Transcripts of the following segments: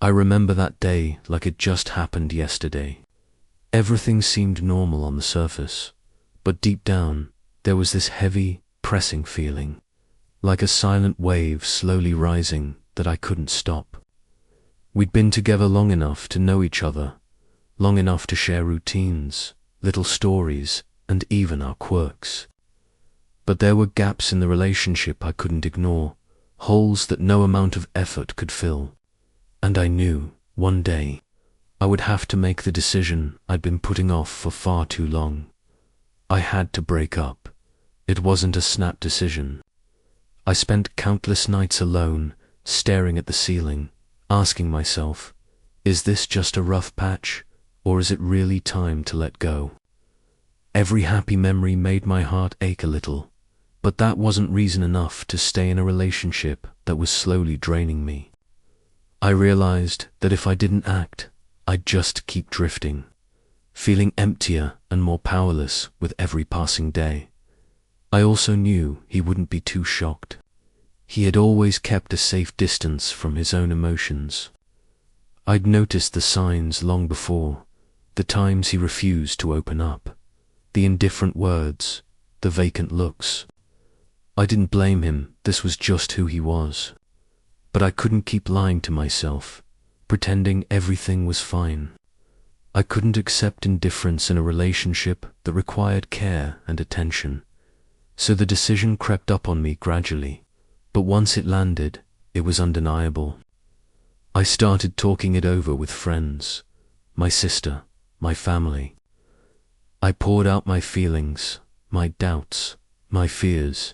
I remember that day like it just happened yesterday. Everything seemed normal on the surface, but deep down, there was this heavy, pressing feeling, like a silent wave slowly rising that I couldn't stop. We'd been together long enough to know each other, long enough to share routines, little stories, and even our quirks. But there were gaps in the relationship I couldn't ignore, holes that no amount of effort could fill. And I knew, one day, I would have to make the decision I'd been putting off for far too long. I had to break up. It wasn't a snap decision. I spent countless nights alone, staring at the ceiling, asking myself, is this just a rough patch, or is it really time to let go? Every happy memory made my heart ache a little, but that wasn't reason enough to stay in a relationship that was slowly draining me. I realized that if I didn't act, I'd just keep drifting, feeling emptier and more powerless with every passing day. I also knew he wouldn't be too shocked. He had always kept a safe distance from his own emotions. I'd noticed the signs long before, the times he refused to open up, the indifferent words, the vacant looks. I didn't blame him, this was just who he was. But I couldn't keep lying to myself, pretending everything was fine. I couldn't accept indifference in a relationship that required care and attention. So the decision crept up on me gradually, but once it landed, it was undeniable. I started talking it over with friends, my sister, my family. I poured out my feelings, my doubts, my fears,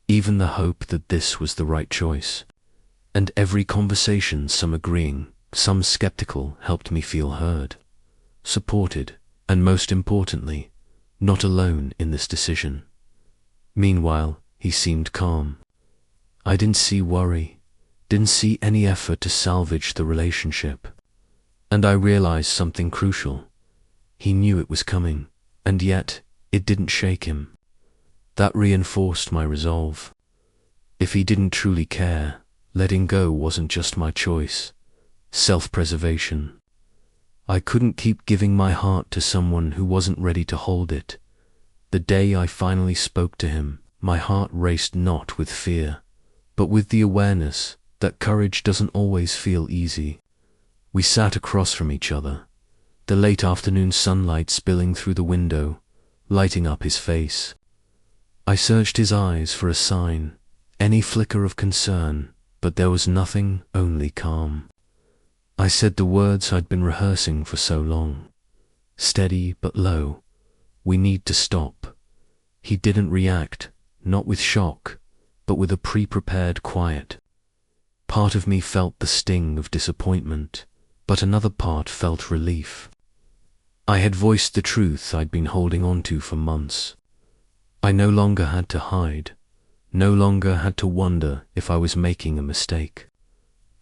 even the hope that this was the right choice. And every conversation, some agreeing, some skeptical, helped me feel heard, supported, and most importantly, not alone in this decision. Meanwhile, he seemed calm. I didn't see worry, didn't see any effort to salvage the relationship. And I realized something crucial. He knew it was coming, and yet it didn't shake him. That reinforced my resolve. If he didn't truly care, letting go wasn't just my choice. Self-preservation. I couldn't keep giving my heart to someone who wasn't ready to hold it. The day I finally spoke to him, my heart raced not with fear, but with the awareness that courage doesn't always feel easy. We sat across from each other, the late afternoon sunlight spilling through the window, lighting up his face. I searched his eyes for a sign, any flicker of concern, but there was nothing, only calm. I said the words I'd been rehearsing for so long, steady but low, we need to stop. He didn't react, not with shock, but with a pre-prepared quiet. Part of me felt the sting of disappointment, but another part felt relief. I had voiced the truth I'd been holding on to for months. I no longer had to hide, no longer had to wonder if I was making a mistake.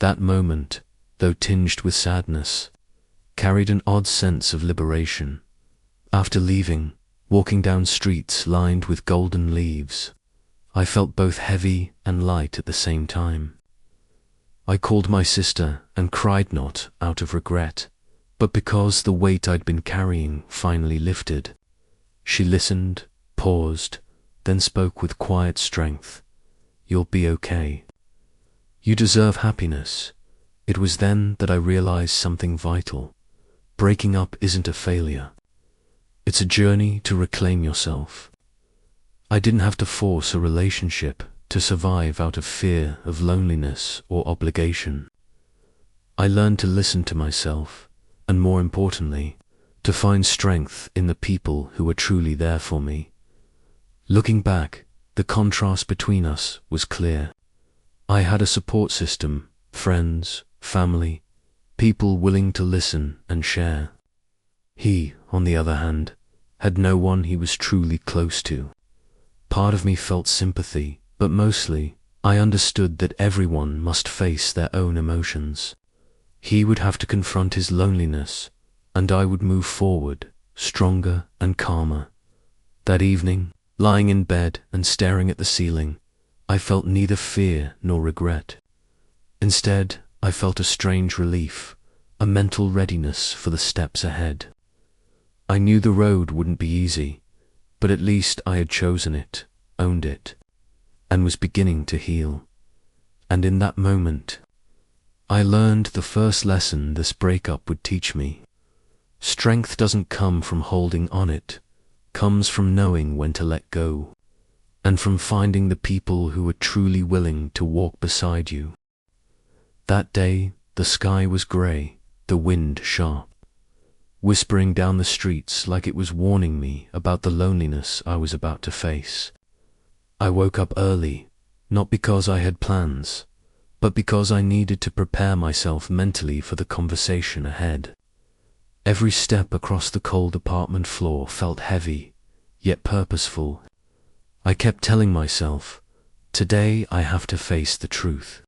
That moment, though tinged with sadness, carried an odd sense of liberation. After leaving, walking down streets lined with golden leaves, I felt both heavy and light at the same time. I called my sister and cried not out of regret, but because the weight I'd been carrying finally lifted. She listened, paused, then spoke with quiet strength. You'll be okay. You deserve happiness. It was then that I realized something vital. Breaking up isn't a failure. It's a journey to reclaim yourself. I didn't have to force a relationship to survive out of fear of loneliness or obligation. I learned to listen to myself, and more importantly, to find strength in the people who were truly there for me. Looking back, the contrast between us was clear. I had a support system, friends, family, people willing to listen and share. He, on the other hand, had no one he was truly close to. Part of me felt sympathy, but mostly, I understood that everyone must face their own emotions. He would have to confront his loneliness, and I would move forward, stronger and calmer. That evening, lying in bed and staring at the ceiling, I felt neither fear nor regret. Instead, I felt a strange relief, a mental readiness for the steps ahead. I knew the road wouldn't be easy, but at least I had chosen it, owned it, and was beginning to heal. And in that moment, I learned the first lesson this breakup would teach me. Strength doesn't come from holding on, it comes from knowing when to let go, and from finding the people who are truly willing to walk beside you. That day, the sky was grey, the wind sharp, whispering down the streets like it was warning me about the loneliness I was about to face. I woke up early, not because I had plans, but because I needed to prepare myself mentally for the conversation ahead. Every step across the cold apartment floor felt heavy, yet purposeful. I kept telling myself, today I have to face the truth.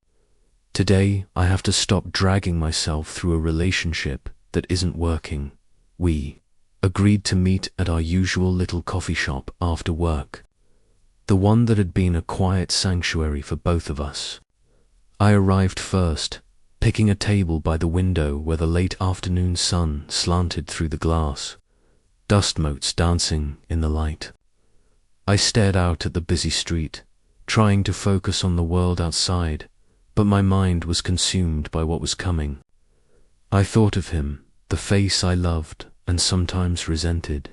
Today I have to stop dragging myself through a relationship that isn't working. We agreed to meet at our usual little coffee shop after work, the one that had been a quiet sanctuary for both of us. I arrived first, picking a table by the window where the late afternoon sun slanted through the glass, dust motes dancing in the light. I stared out at the busy street, trying to focus on the world outside, but my mind was consumed by what was coming. I thought of him, the face I loved and sometimes resented,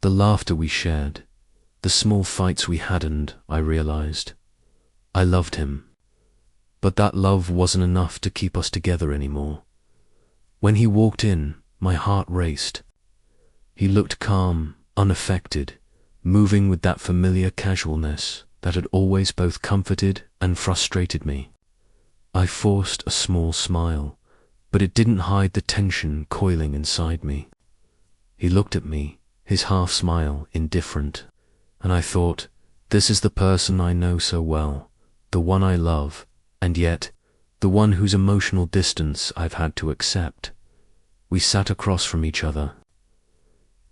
the laughter we shared, the small fights we had, and I realized I loved him. But that love wasn't enough to keep us together anymore. When he walked in, my heart raced. He looked calm, unaffected, moving with that familiar casualness that had always both comforted and frustrated me. I forced a small smile, but it didn't hide the tension coiling inside me. He looked at me, his half-smile indifferent, and I thought, this is the person I know so well, the one I love, and yet the one whose emotional distance I've had to accept. We sat across from each other.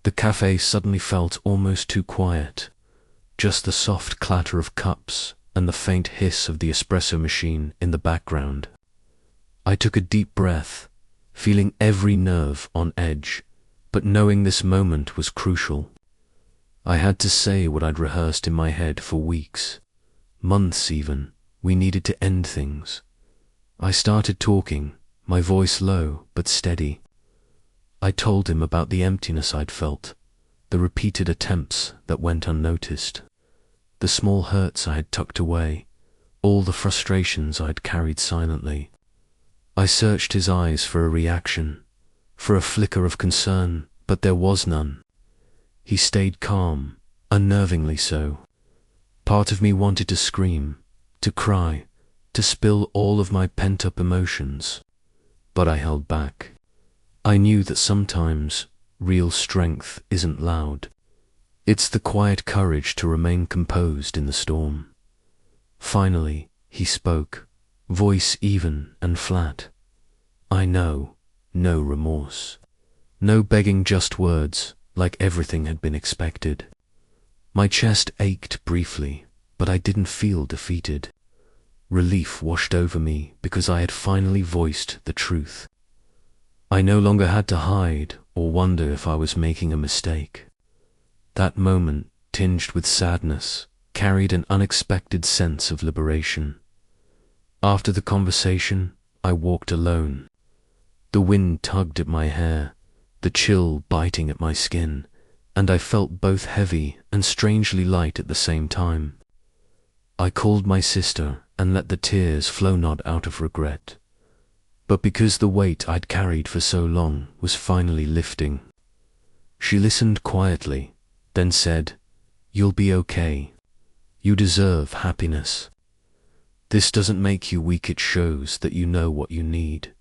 The cafe suddenly felt almost too quiet, just the soft clatter of cups and the faint hiss of the espresso machine in the background. I took a deep breath, feeling every nerve on edge, but knowing this moment was crucial. I had to say what I'd rehearsed in my head for weeks, months even. We needed to end things. I started talking, my voice low but steady. I told him about the emptiness I'd felt, the repeated attempts that went unnoticed, the small hurts I had tucked away, all the frustrations I'd carried silently. I searched his eyes for a reaction, for a flicker of concern, but there was none. He stayed calm, unnervingly so. Part of me wanted to scream, to cry, to spill all of my pent-up emotions, but I held back. I knew that sometimes real strength isn't loud. It's the quiet courage to remain composed in the storm. Finally, he spoke, voice even and flat. I know, no remorse. No begging, just words, like everything had been expected. My chest ached briefly, but I didn't feel defeated. Relief washed over me because I had finally voiced the truth. I no longer had to hide or wonder if I was making a mistake. That moment, tinged with sadness, carried an unexpected sense of liberation. After the conversation, I walked alone. The wind tugged at my hair, the chill biting at my skin, and I felt both heavy and strangely light at the same time. I called my sister and let the tears flow, not out of regret, but because the weight I'd carried for so long was finally lifting. She listened quietly, then said, "You'll be okay. You deserve happiness. This doesn't make you weak, it shows that you know what you need."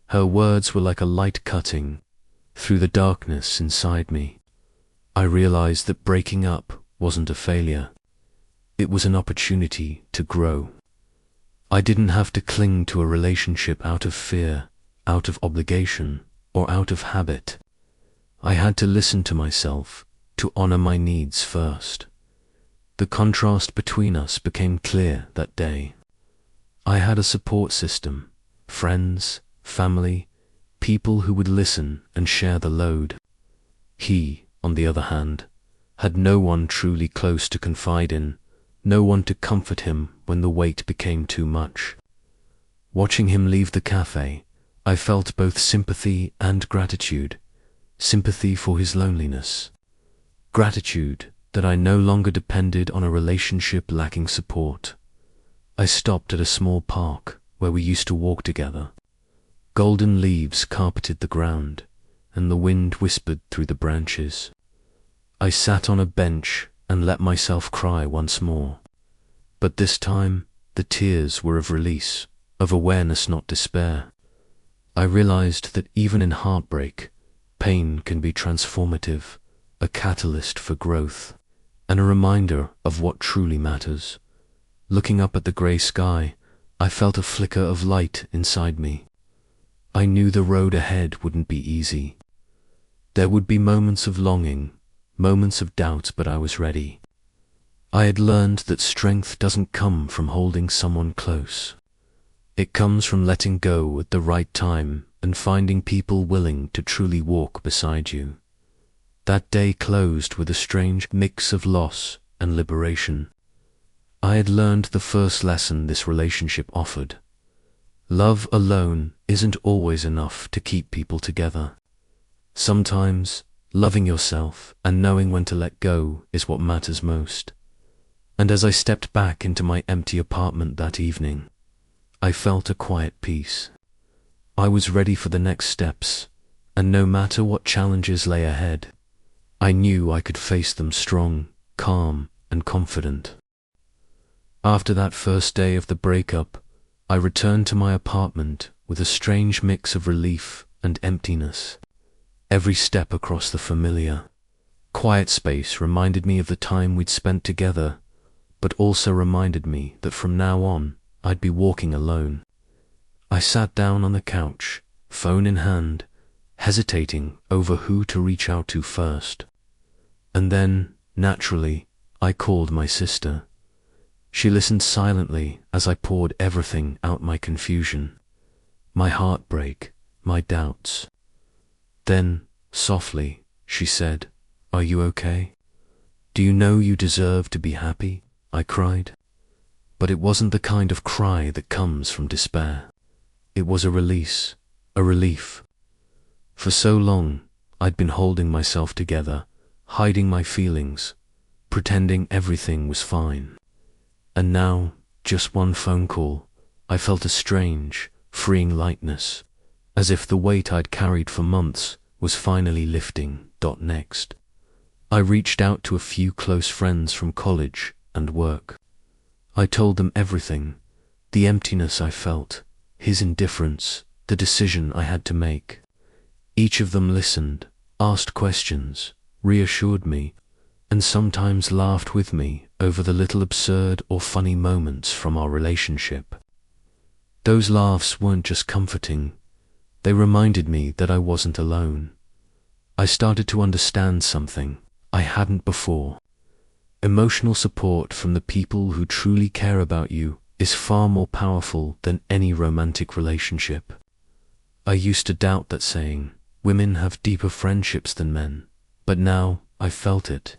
Her words were like a light cutting through the darkness inside me. I realized that breaking up wasn't a failure. It was an opportunity to grow. I didn't have to cling to a relationship out of fear, out of obligation, or out of habit. I had to listen to myself, to honor my needs first. The contrast between us became clear that day. I had a support system, friends, family, people who would listen and share the load. He, on the other hand, had no one truly close to confide in, no one to comfort him when the weight became too much. Watching him leave the cafe, I felt both sympathy and gratitude. Sympathy for his loneliness. Gratitude that I no longer depended on a relationship lacking support. I stopped at a small park where we used to walk together. Golden leaves carpeted the ground, and the wind whispered through the branches. I sat on a bench and let myself cry once more. But this time, the tears were of release, of awareness, not despair. I realized that even in heartbreak, pain can be transformative, a catalyst for growth, and a reminder of what truly matters. Looking up at the grey sky, I felt a flicker of light inside me. I knew the road ahead wouldn't be easy. There would be moments of longing, moments of doubt, but I was ready. I had learned that strength doesn't come from holding someone close. It comes from letting go at the right time and finding people willing to truly walk beside you. That day closed with a strange mix of loss and liberation. I had learned the first lesson this relationship offered. Love alone isn't always enough to keep people together. Sometimes, loving yourself and knowing when to let go is what matters most. And as I stepped back into my empty apartment that evening, I felt a quiet peace. I was ready for the next steps, and no matter what challenges lay ahead, I knew I could face them strong, calm, and confident. After that first day of the breakup, I returned to my apartment with a strange mix of relief and emptiness. Every step across the familiar, quiet space reminded me of the time we'd spent together, but also reminded me that from now on, I'd be walking alone. I sat down on the couch, phone in hand, hesitating over who to reach out to first. And then, naturally, I called my sister. She listened silently as I poured everything out: my confusion, my heartbreak, my doubts. Then, softly, she said, "Are you okay? Do you know you deserve to be happy?" I cried. But it wasn't the kind of cry that comes from despair. It was a release, a relief. For so long, I'd been holding myself together, hiding my feelings, pretending everything was fine. And now, just one phone call, I felt a strange, freeing lightness, as if the weight I'd carried for months was finally lifting. Next, I reached out to a few close friends from college and work. I told them everything, the emptiness I felt, his indifference, the decision I had to make. Each of them listened, asked questions, reassured me, and sometimes laughed with me over the little absurd or funny moments from our relationship. Those laughs weren't just comforting, they reminded me that I wasn't alone. I started to understand something I hadn't before. Emotional support from the people who truly care about you is far more powerful than any romantic relationship. I used to doubt that saying, women have deeper friendships than men, but now I felt it.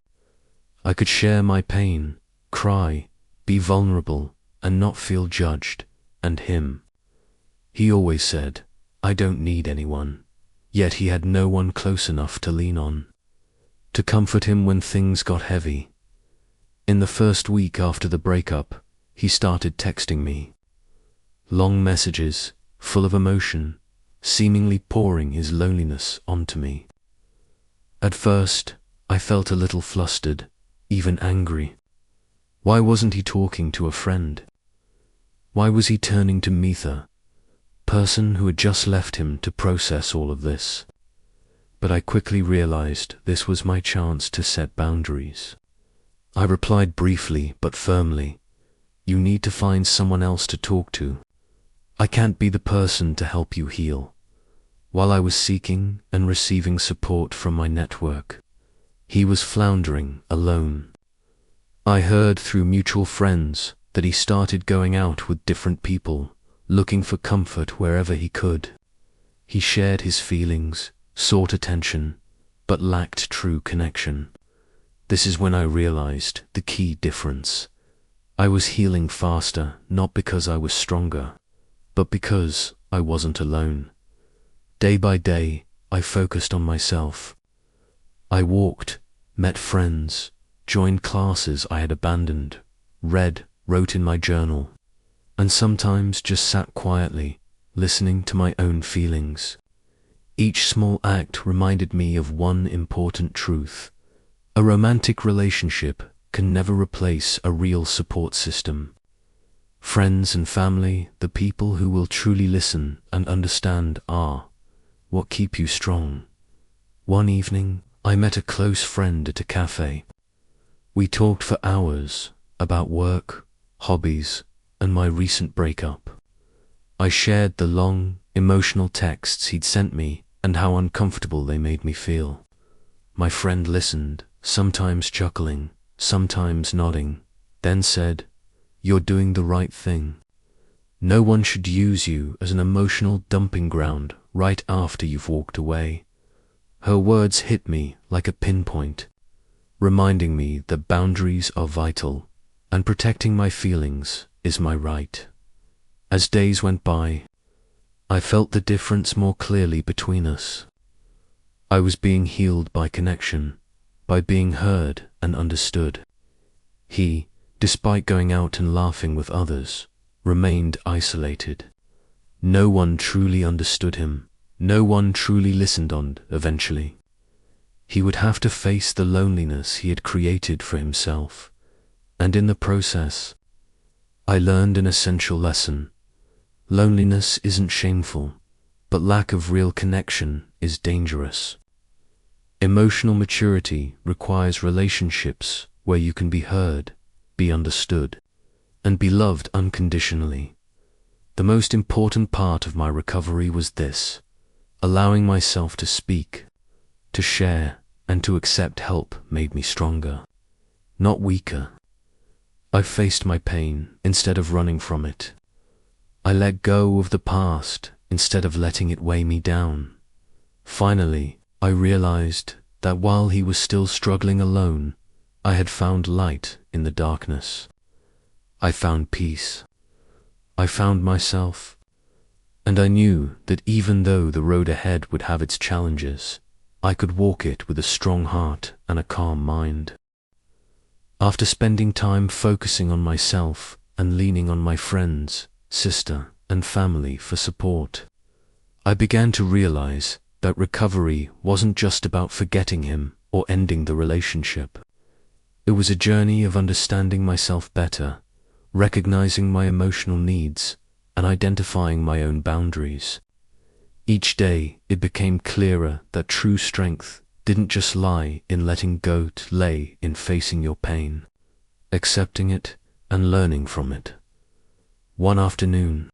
I could share my pain, cry, be vulnerable, and not feel judged. And him. He always said, "I don't need anyone," yet he had no one close enough to lean on, to comfort him when things got heavy. In the first week after the breakup, he started texting me. Long messages, full of emotion, seemingly pouring his loneliness onto me. At first, I felt a little flustered, even angry. Why wasn't he talking to a friend? Why was he turning to Mitha, person who had just left him to process all of this? But I quickly realized this was my chance to set boundaries. I replied briefly but firmly, "You need to find someone else to talk to. I can't be the person to help you heal." While I was seeking and receiving support from my network, he was floundering alone. I heard through mutual friends that he started going out with different people, looking for comfort wherever he could. He shared his feelings, sought attention, but lacked true connection. This is when I realized the key difference. I was healing faster, not because I was stronger, but because I wasn't alone. Day by day, I focused on myself. I walked, met friends, joined classes I had abandoned, read, wrote in my journal, and sometimes just sat quietly, listening to my own feelings. Each small act reminded me of one important truth. A romantic relationship can never replace a real support system. Friends and family, the people who will truly listen and understand, are what keep you strong. One evening, I met a close friend at a cafe. We talked for hours about work, hobbies, and my recent breakup. I shared the long, emotional texts he'd sent me and how uncomfortable they made me feel. My friend listened, sometimes chuckling, sometimes nodding, then said, "You're doing the right thing. No one should use you as an emotional dumping ground right after you've walked away." Her words hit me like a pinpoint, reminding me that boundaries are vital and protecting my feelings is my right. As days went by, I felt the difference more clearly between us. I was being healed by connection, by being heard and understood. He, despite going out and laughing with others, remained isolated. No one truly understood him. No one truly listened on. Eventually, he would have to face the loneliness he had created for himself. And in the process, I learned an essential lesson. Loneliness isn't shameful, but lack of real connection is dangerous. Emotional maturity requires relationships where you can be heard, be understood, and be loved unconditionally. The most important part of my recovery was this: allowing myself to speak, to share, and to accept help made me stronger, not weaker. I faced my pain instead of running from it. I let go of the past instead of letting it weigh me down. Finally, I realized that while he was still struggling alone, I had found light in the darkness. I found peace. I found myself. And I knew that even though the road ahead would have its challenges, I could walk it with a strong heart and a calm mind. After spending time focusing on myself and leaning on my friends, sister, and family for support, I began to realize that recovery wasn't just about forgetting him or ending the relationship. It was a journey of understanding myself better, recognizing my emotional needs, and identifying my own boundaries. Each day, it became clearer that true strength didn't just lie in letting go, it lay in facing your pain, accepting it, and learning from it. One afternoon,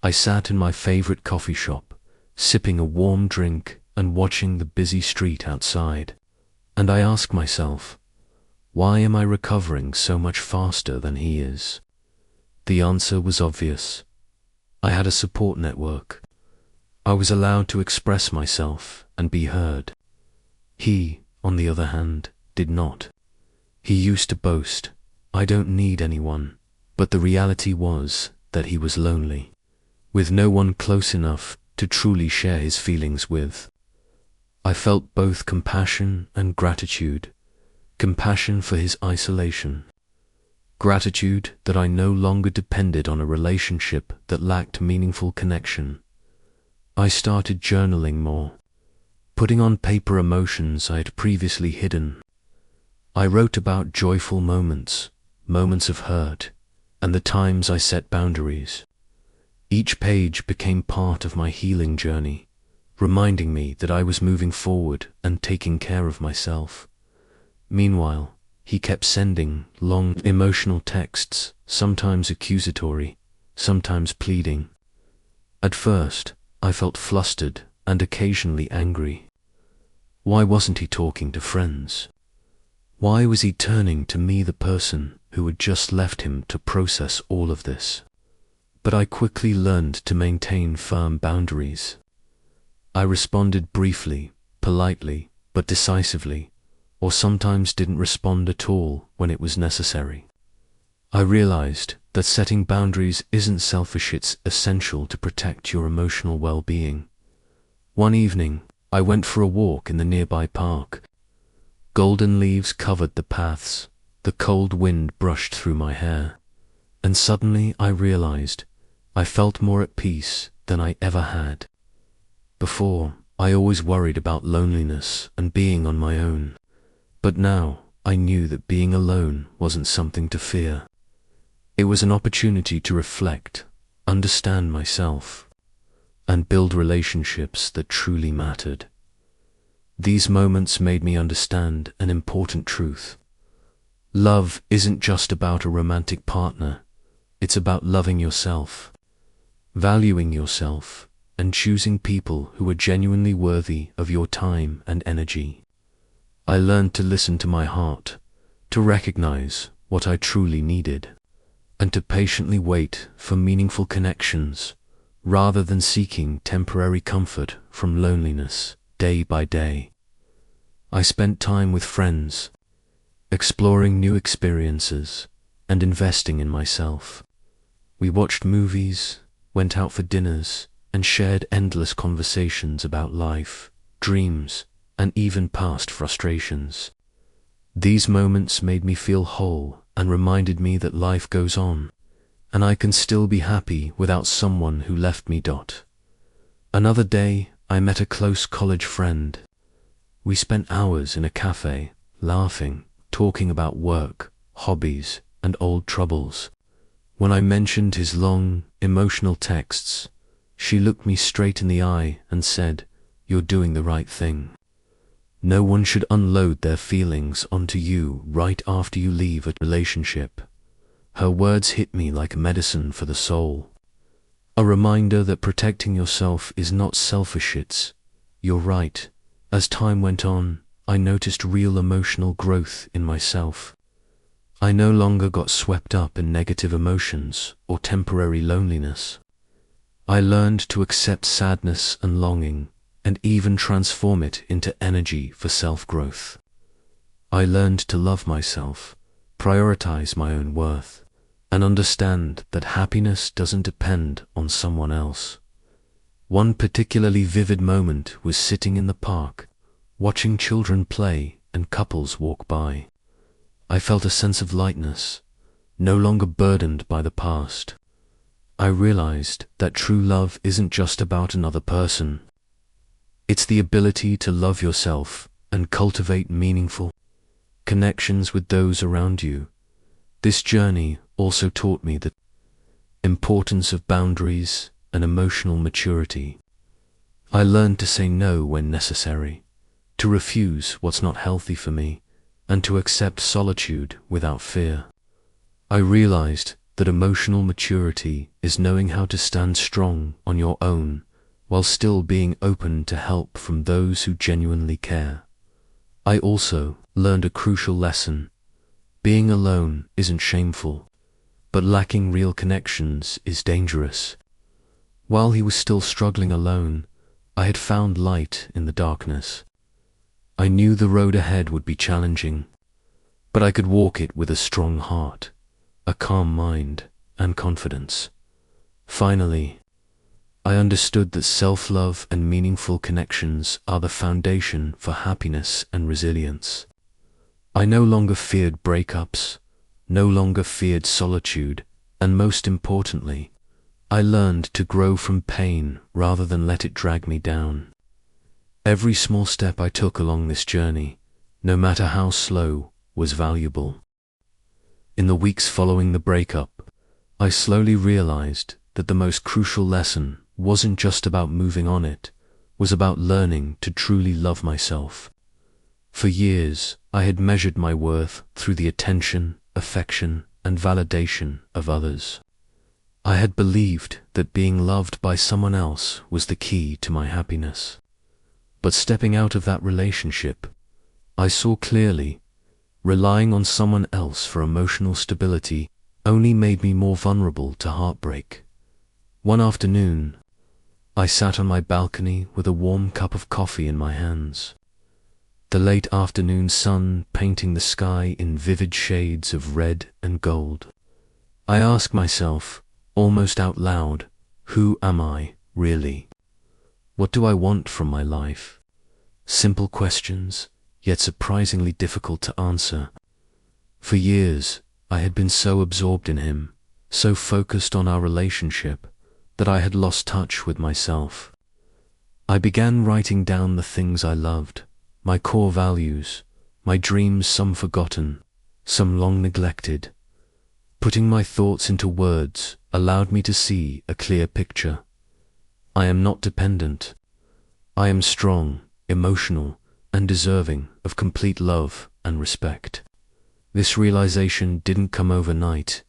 I sat in my favorite coffee shop, sipping a warm drink and watching the busy street outside, and I asked myself, why am I recovering so much faster than he is? The answer was obvious. I had a support network. I was allowed to express myself and be heard. He, on the other hand, did not. He used to boast, "I don't need anyone," but the reality was that he was lonely, with no one close enough to truly share his feelings with. I felt both compassion and gratitude. Compassion for his isolation. Gratitude that I no longer depended on a relationship that lacked meaningful connection. I started journaling more, putting on paper emotions I had previously hidden. I wrote about joyful moments, moments of hurt, and the times I set boundaries. Each page became part of my healing journey, reminding me that I was moving forward and taking care of myself. Meanwhile, he kept sending long, emotional texts, sometimes accusatory, sometimes pleading. At first, I felt flustered and occasionally angry. Why wasn't he talking to friends? Why was he turning to me, the person who had just left him, to process all of this? but I quickly learned to maintain firm boundaries. I responded briefly, politely, but decisively, or sometimes didn't respond at all when it was necessary. I realized that setting boundaries isn't selfish, it's essential to protect your emotional well-being. One evening, I went for a walk in the nearby park. Golden leaves covered the paths, the cold wind brushed through my hair, and suddenly I realized I felt more at peace than I ever had. Before, I always worried about loneliness and being on my own, but now I knew that being alone wasn't something to fear. It was an opportunity to reflect, understand myself, and build relationships that truly mattered. These moments made me understand an important truth. Love isn't just about a romantic partner, it's about loving yourself, valuing yourself, and choosing people who are genuinely worthy of your time and energy. I learned to listen to my heart, to recognize what I truly needed, and to patiently wait for meaningful connections rather than seeking temporary comfort from loneliness day by day. I spent time with friends, exploring new experiences, and investing in myself. We watched movies, went out for dinners, and shared endless conversations about life, dreams, and even past frustrations. These moments made me feel whole and reminded me that life goes on, and I can still be happy without someone who left me. Another day, I met a close college friend. We spent hours in a cafe, laughing, talking about work, hobbies, and old troubles. When I mentioned his long, emotional texts, she looked me straight in the eye and said, "You're doing the right thing." No one should unload their feelings onto you right after you leave a relationship. Her words hit me like medicine for the soul. A reminder that protecting yourself is not selfish, you're right. As time went on, I noticed real emotional growth in myself. I no longer got swept up in negative emotions or temporary loneliness. I learned to accept sadness and longing, and even transform it into energy for self-growth. I learned to love myself, prioritize my own worth, and understand that happiness doesn't depend on someone else. One particularly vivid moment was sitting in the park, watching children play and couples walk by. I felt a sense of lightness, no longer burdened by the past. I realized that true love isn't just about another person. It's the ability to love yourself and cultivate meaningful connections with those around you. This journey also taught me the importance of boundaries and emotional maturity. I learned to say no when necessary, to refuse what's not healthy for me, and to accept solitude without fear. I realized that emotional maturity is knowing how to stand strong on your own while still being open to help from those who genuinely care. I also learned a crucial lesson. Being alone isn't shameful, but lacking real connections is dangerous. While he was still struggling alone, I had found light in the darkness. I knew the road ahead would be challenging, but I could walk it with a strong heart, a calm mind, and confidence. Finally, I understood that self-love and meaningful connections are the foundation for happiness and resilience. I no longer feared breakups, no longer feared solitude, and most importantly, I learned to grow from pain rather than let it drag me down. Every small step I took along this journey, no matter how slow, was valuable. In the weeks following the breakup, I slowly realized that the most crucial lesson wasn't just about moving on, it was about learning to truly love myself. For years, I had measured my worth through the attention, affection, and validation of others. I had believed that being loved by someone else was the key to my happiness. But stepping out of that relationship, I saw clearly, relying on someone else for emotional stability only made me more vulnerable to heartbreak. One afternoon, I sat on my balcony with a warm cup of coffee in my hands, the late afternoon sun painting the sky in vivid shades of red and gold. I asked myself, almost out loud, who am I, really? What do I want from my life? Simple questions, yet surprisingly difficult to answer. For years, I had been so absorbed in him, so focused on our relationship, that I had lost touch with myself. I began writing down the things I loved, my core values, my dreams, some forgotten, some long neglected. Putting my thoughts into words allowed me to see a clear picture. I am not dependent. I am strong, emotional, and deserving of complete love and respect. This realization didn't come overnight.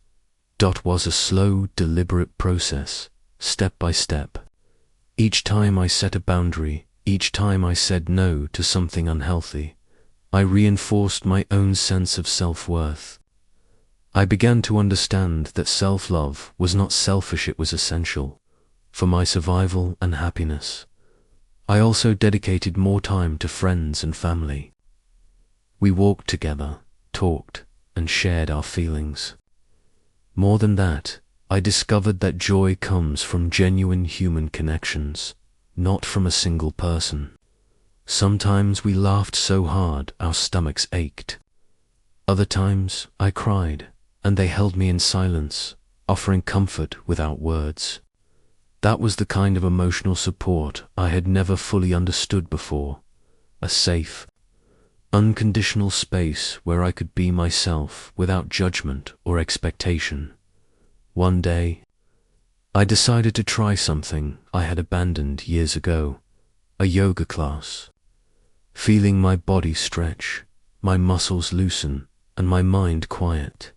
It was a slow, deliberate process, step by step. Each time I set a boundary, each time I said no to something unhealthy, I reinforced my own sense of self-worth. I began to understand that self-love was not selfish, it was essential for my survival and happiness. I also dedicated more time to friends and family. We walked together, talked, and shared our feelings. More than that, I discovered that joy comes from genuine human connections, not from a single person. Sometimes we laughed so hard our stomachs ached. Other times I cried, and they held me in silence, offering comfort without words. That was the kind of emotional support I had never fully understood before, a safe, unconditional space where I could be myself without judgment or expectation. One day, I decided to try something I had abandoned years ago, a yoga class. Feeling my body stretch, my muscles loosen, and my mind quiet,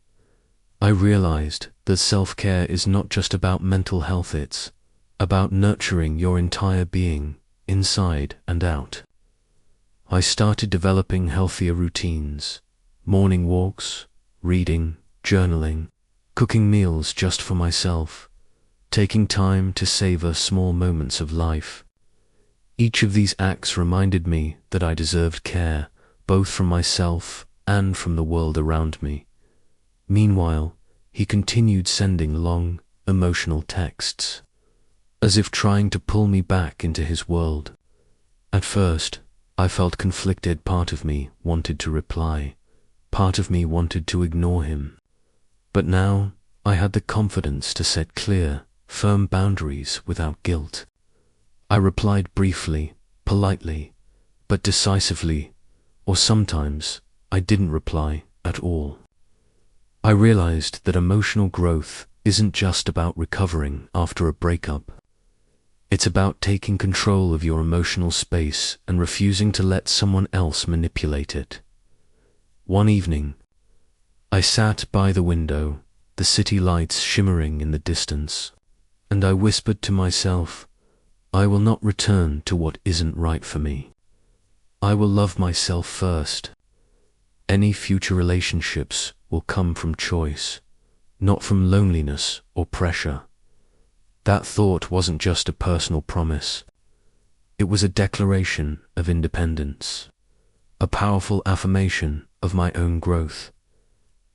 I realized that self-care is not just about mental health, it's about nurturing your entire being, inside and out. I started developing healthier routines, morning walks, reading, journaling, cooking meals just for myself, taking time to savor small moments of life. Each of these acts reminded me that I deserved care, both from myself and from the world around me. Meanwhile, he continued sending long, emotional texts, as if trying to pull me back into his world. At first, I felt conflicted. Part of me wanted to reply, part of me wanted to ignore him. But now, I had the confidence to set clear, firm boundaries without guilt. I replied briefly, politely, but decisively, or sometimes I didn't reply at all. I realized that emotional growth isn't just about recovering after a breakup. It's about taking control of your emotional space and refusing to let someone else manipulate it. One evening, I sat by the window, the city lights shimmering in the distance, and I whispered to myself, I will not return to what isn't right for me. I will love myself first. Any future relationships will come from choice, not from loneliness or pressure. That thought wasn't just a personal promise. It was a declaration of independence, a powerful affirmation of my own growth.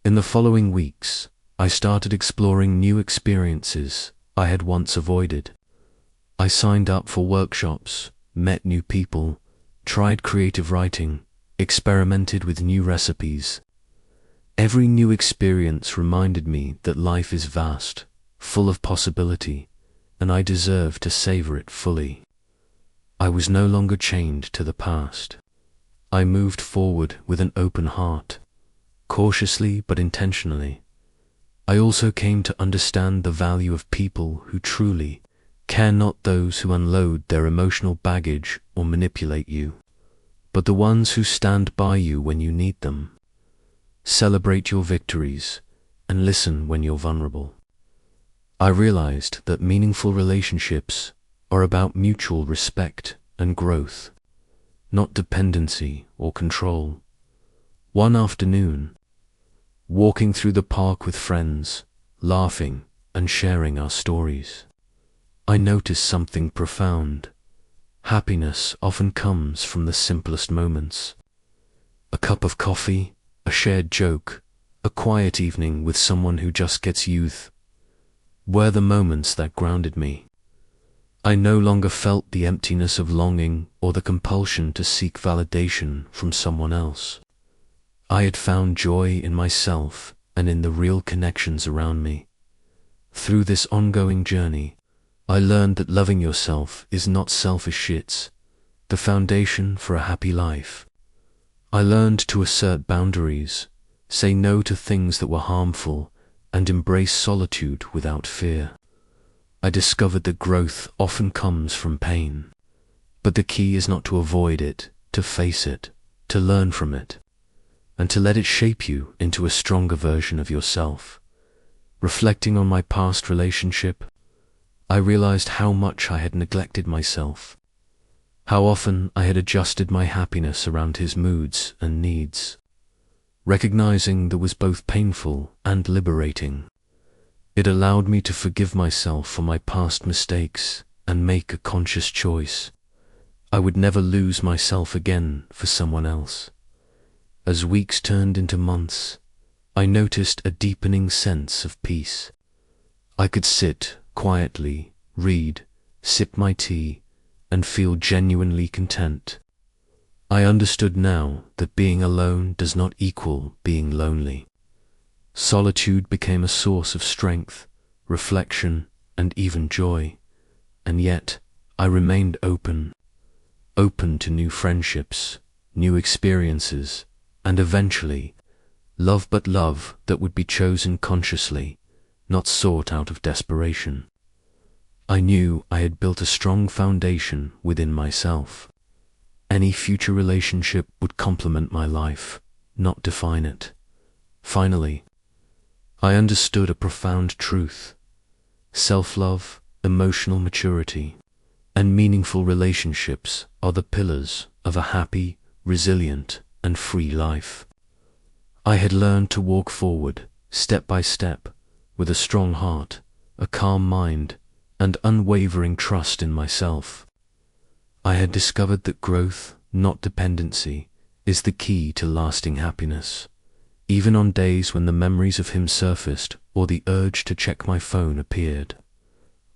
In the following weeks, I started exploring new experiences I had once avoided. I signed up for workshops, met new people, tried creative writing, experimented with new recipes. Every new experience reminded me that life is vast, full of possibility, and I deserve to savor it fully. I was no longer chained to the past. I moved forward with an open heart, cautiously but intentionally. I also came to understand the value of people who truly care, not those who unload their emotional baggage or manipulate you, but the ones who stand by you when you need them. Celebrate your victories and listen when you're vulnerable. I realized that meaningful relationships are about mutual respect and growth, not dependency or control. One afternoon, walking through the park with friends, laughing and sharing our stories, I noticed something profound. Happiness often comes from the simplest moments. A cup of coffee, a shared joke, a quiet evening with someone who just gets youth were the moments that grounded me. I no longer felt the emptiness of longing or the compulsion to seek validation from someone else. I had found joy in myself and in the real connections around me. Through this ongoing journey, I learned that loving yourself is not selfish shits, the foundation for a happy life. I learned to assert boundaries, say no to things that were harmful, and embrace solitude without fear. I discovered that growth often comes from pain, but the key is not to avoid it, to face it, to learn from it, and to let it shape you into a stronger version of yourself. Reflecting on my past relationship, I realized how much I had neglected myself, how often I had adjusted my happiness around his moods and needs. Recognizing that was both painful and liberating. It allowed me to forgive myself for my past mistakes and make a conscious choice. I would never lose myself again for someone else. As weeks turned into months, I noticed a deepening sense of peace. I could sit quietly, read, sip my tea, and feel genuinely content. I understood now that being alone does not equal being lonely. Solitude became a source of strength, reflection, and even joy, and yet I remained open to new friendships, new experiences, and eventually, love, but love that would be chosen consciously, not sought out of desperation. I knew I had built a strong foundation within myself. Any future relationship would complement my life, not define it. Finally, I understood a profound truth. Self-love, emotional maturity, and meaningful relationships are the pillars of a happy, resilient, and free life. I had learned to walk forward, step by step, with a strong heart, a calm mind, and unwavering trust in myself. I had discovered that growth, not dependency, is the key to lasting happiness. Even on days when the memories of him surfaced or the urge to check my phone appeared,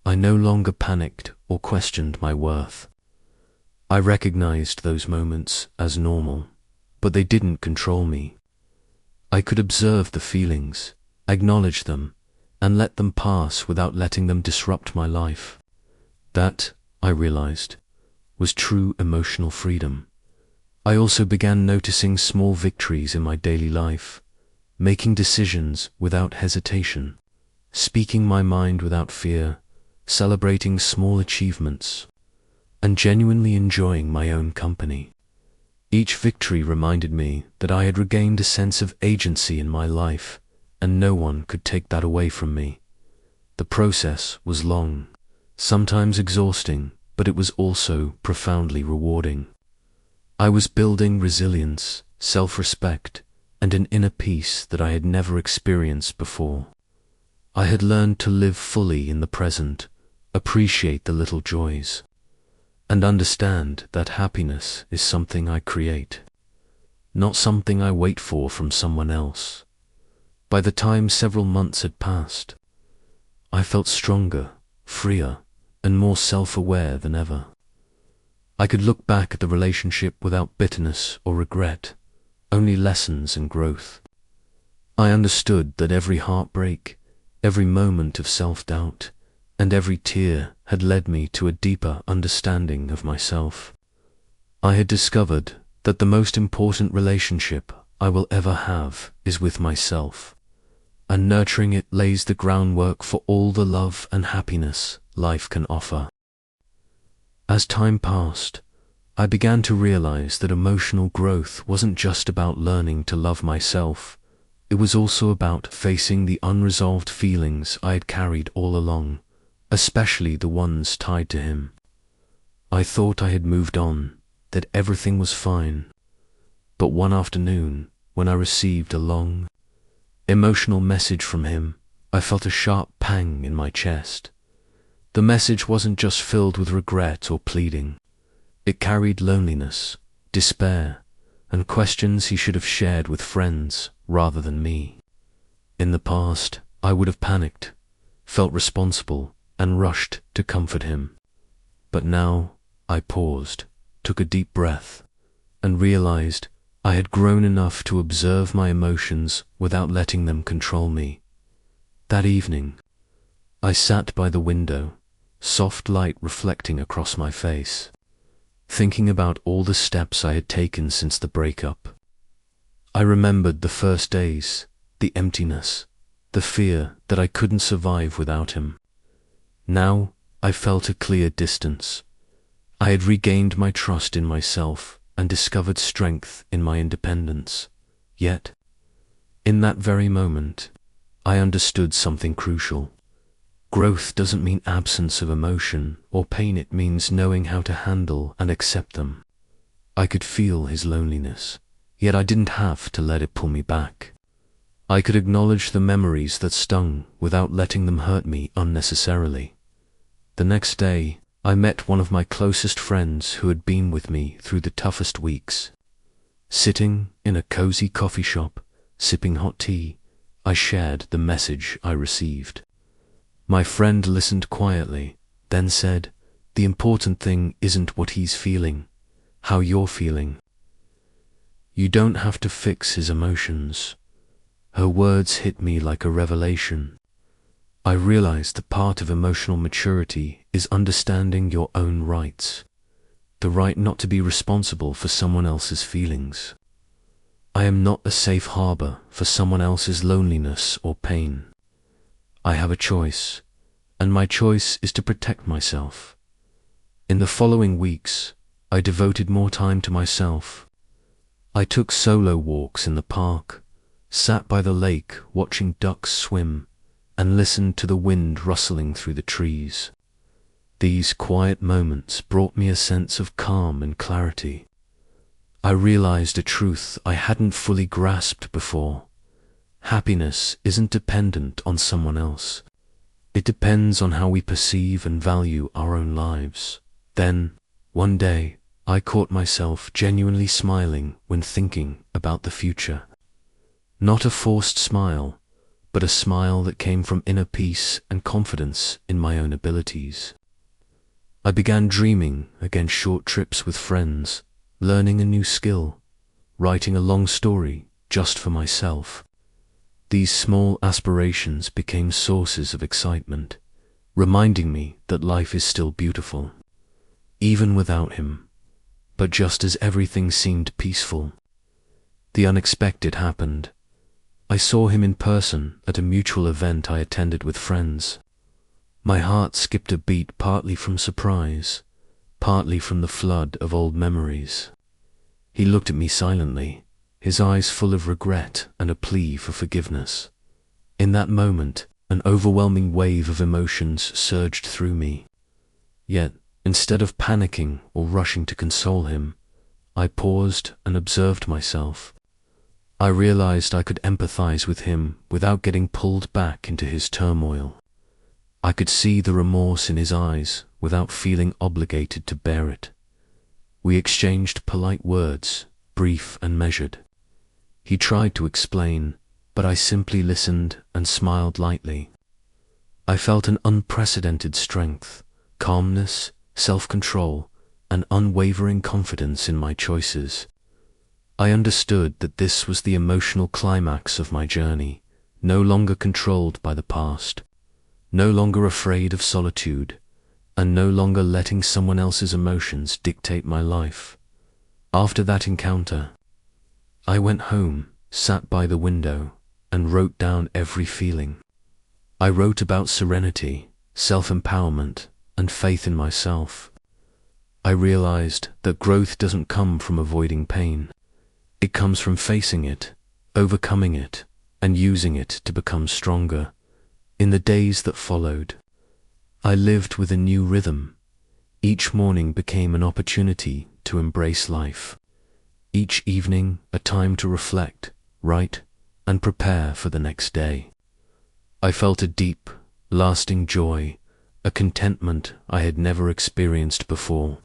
I no longer panicked or questioned my worth. I recognized those moments as normal, but they didn't control me. I could observe the feelings, acknowledge them, and let them pass without letting them disrupt my life. That, I realized, was true emotional freedom. I also began noticing small victories in my daily life, making decisions without hesitation, speaking my mind without fear, celebrating small achievements, and genuinely enjoying my own company. Each victory reminded me that I had regained a sense of agency in my life, and no one could take that away from me. The process was long, sometimes exhausting, but it was also profoundly rewarding. I was building resilience, self-respect, and an inner peace that I had never experienced before. I had learned to live fully in the present, appreciate the little joys, and understand that happiness is something I create, not something I wait for from someone else. By the time several months had passed, I felt stronger, freer, and more self-aware than ever. I could look back at the relationship without bitterness or regret, only lessons and growth. I understood that every heartbreak, every moment of self-doubt, and every tear had led me to a deeper understanding of myself. I had discovered that the most important relationship I will ever have is with myself, and nurturing it lays the groundwork for all the love and happiness life can offer. As time passed, I began to realize that emotional growth wasn't just about learning to love myself. It was also about facing the unresolved feelings I had carried all along, especially the ones tied to him. I thought I had moved on, that everything was fine. But one afternoon, when I received a long, emotional message from him, I felt a sharp pang in my chest. The message wasn't just filled with regret or pleading. It carried loneliness, despair, and questions he should have shared with friends rather than me. In the past, I would have panicked, felt responsible, and rushed to comfort him. But now, I paused, took a deep breath, and realized I had grown enough to observe my emotions without letting them control me. That evening, I sat by the window, soft light reflecting across my face, thinking about all the steps I had taken since the breakup. I remembered the first days, the emptiness, the fear that I couldn't survive without him. Now, I felt a clear distance. I had regained my trust in myself and discovered strength in my independence. Yet, in that very moment, I understood something crucial. Growth doesn't mean absence of emotion or pain, it means knowing how to handle and accept them. I could feel his loneliness, yet I didn't have to let it pull me back. I could acknowledge the memories that stung without letting them hurt me unnecessarily. The next day, I met one of my closest friends who had been with me through the toughest weeks. Sitting in a cozy coffee shop, sipping hot tea, I shared the message I received. My friend listened quietly, then said, "The important thing isn't what he's feeling, how you're feeling. You don't have to fix his emotions." Her words hit me like a revelation. I realized that part of emotional maturity is understanding your own rights, the right not to be responsible for someone else's feelings. I am not a safe harbor for someone else's loneliness or pain. I have a choice, and my choice is to protect myself. In the following weeks, I devoted more time to myself. I took solo walks in the park, sat by the lake watching ducks swim, and listened to the wind rustling through the trees. These quiet moments brought me a sense of calm and clarity. I realized a truth I hadn't fully grasped before. Happiness isn't dependent on someone else. It depends on how we perceive and value our own lives. Then, one day, I caught myself genuinely smiling when thinking about the future. Not a forced smile, but a smile that came from inner peace and confidence in my own abilities. I began dreaming against short trips with friends, learning a new skill, writing a long story just for myself. These small aspirations became sources of excitement, reminding me that life is still beautiful, even without him. But just as everything seemed peaceful, the unexpected happened. I saw him in person at a mutual event I attended with friends. My heart skipped a beat, partly from surprise, partly from the flood of old memories. He looked at me silently, his eyes full of regret and a plea for forgiveness. In that moment, an overwhelming wave of emotions surged through me. Yet, instead of panicking or rushing to console him, I paused and observed myself. I realized I could empathize with him without getting pulled back into his turmoil. I could see the remorse in his eyes without feeling obligated to bear it. We exchanged polite words, brief and measured. He tried to explain, but I simply listened and smiled lightly. I felt an unprecedented strength, calmness, self-control, and unwavering confidence in my choices. I understood that this was the emotional climax of my journey, no longer controlled by the past, no longer afraid of solitude, and no longer letting someone else's emotions dictate my life. After that encounter, I went home, sat by the window, and wrote down every feeling. I wrote about serenity, self-empowerment, and faith in myself. I realized that growth doesn't come from avoiding pain. It comes from facing it, overcoming it, and using it to become stronger. In the days that followed, I lived with a new rhythm. Each morning became an opportunity to embrace life. Each evening a time to reflect, write, and prepare for the next day. I felt a deep, lasting joy, a contentment I had never experienced before.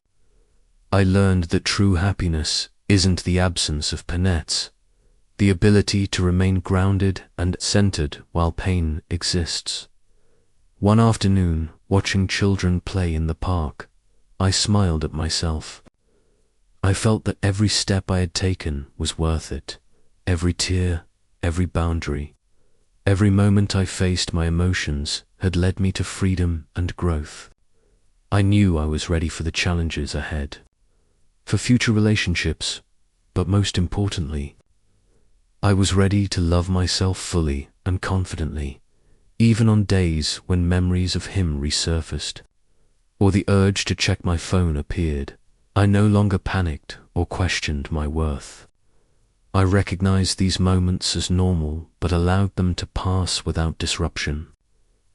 I learned that true happiness isn't the absence of peanuts, the ability to remain grounded and centered while pain exists. One afternoon, watching children play in the park, I smiled at myself. I felt that every step I had taken was worth it. Every tear, every boundary, every moment I faced my emotions had led me to freedom and growth. I knew I was ready for the challenges ahead, for future relationships, but most importantly, I was ready to love myself fully and confidently, even on days when memories of him resurfaced, or the urge to check my phone appeared. I no longer panicked or questioned my worth. I recognized these moments as normal, but allowed them to pass without disruption.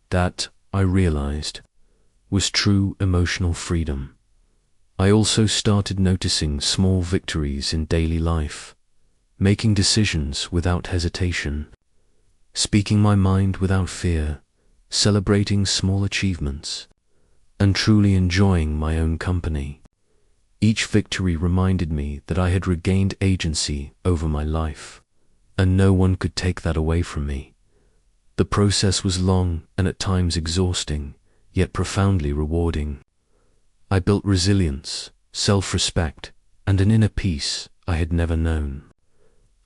That, I realized, was true emotional freedom. I also started noticing small victories in daily life, making decisions without hesitation, speaking my mind without fear, celebrating small achievements, and truly enjoying my own company. Each victory reminded me that I had regained agency over my life, and no one could take that away from me. The process was long and at times exhausting, yet profoundly rewarding. I built resilience, self-respect, and an inner peace I had never known.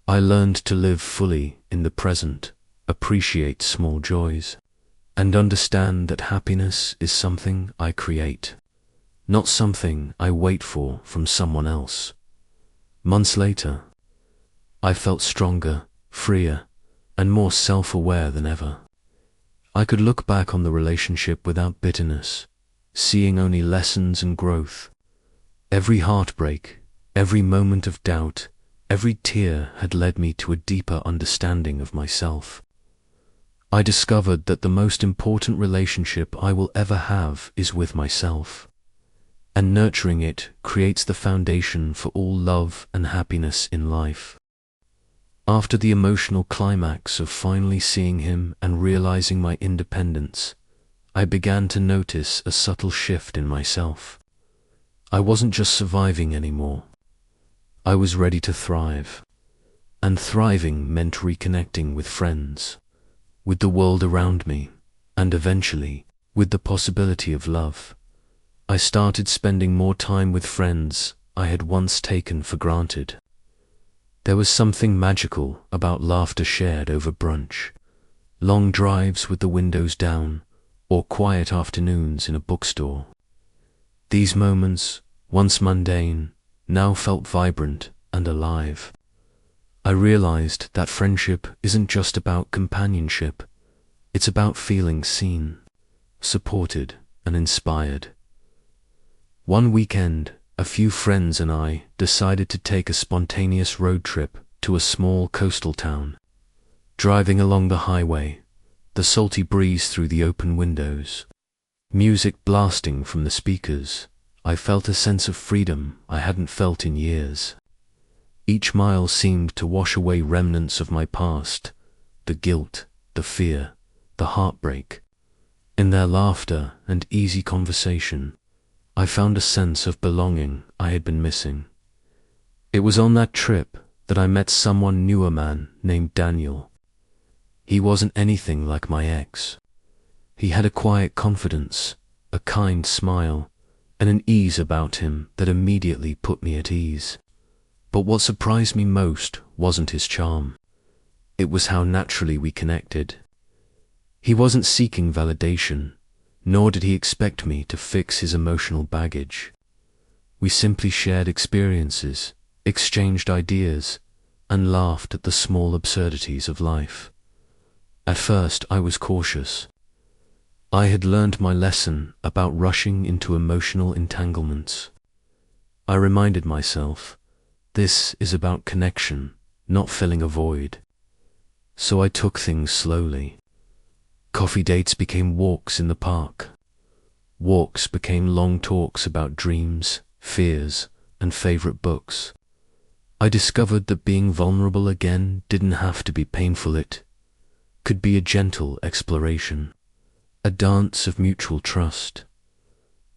I learned to live fully in the present, appreciate small joys, and understand that happiness is something I create, not something I wait for from someone else. Months later, I felt stronger, freer, and more self-aware than ever. I could look back on the relationship without bitterness, seeing only lessons and growth. Every heartbreak, every moment of doubt, every tear had led me to a deeper understanding of myself. I discovered that the most important relationship I will ever have is with myself, and nurturing it creates the foundation for all love and happiness in life. After the emotional climax of finally seeing him and realizing my independence, I began to notice a subtle shift in myself. I wasn't just surviving anymore. I was ready to thrive. And thriving meant reconnecting with friends, with the world around me, and eventually, with the possibility of love. I started spending more time with friends I had once taken for granted. There was something magical about laughter shared over brunch, long drives with the windows down, or quiet afternoons in a bookstore. These moments, once mundane, now felt vibrant and alive. I realized that friendship isn't just about companionship, it's about feeling seen, supported, and inspired. One weekend, a few friends and I decided to take a spontaneous road trip to a small coastal town. Driving along the highway, the salty breeze through the open windows, music blasting from the speakers, I felt a sense of freedom I hadn't felt in years. Each mile seemed to wash away remnants of my past, the guilt, the fear, the heartbreak. In their laughter and easy conversation, I found a sense of belonging I had been missing. It was on that trip that I met someone new, a man named Daniel. He wasn't anything like my ex. He had a quiet confidence, a kind smile, and an ease about him that immediately put me at ease. But what surprised me most wasn't his charm. It was how naturally we connected. He wasn't seeking validation, nor did he expect me to fix his emotional baggage. We simply shared experiences, exchanged ideas, and laughed at the small absurdities of life. At first, I was cautious. I had learned my lesson about rushing into emotional entanglements. I reminded myself, this is about connection, not filling a void. So I took things slowly. Coffee dates became walks in the park. Walks became long talks about dreams, fears, and favorite books. I discovered that being vulnerable again didn't have to be painful. It could be a gentle exploration. a dance of mutual trust.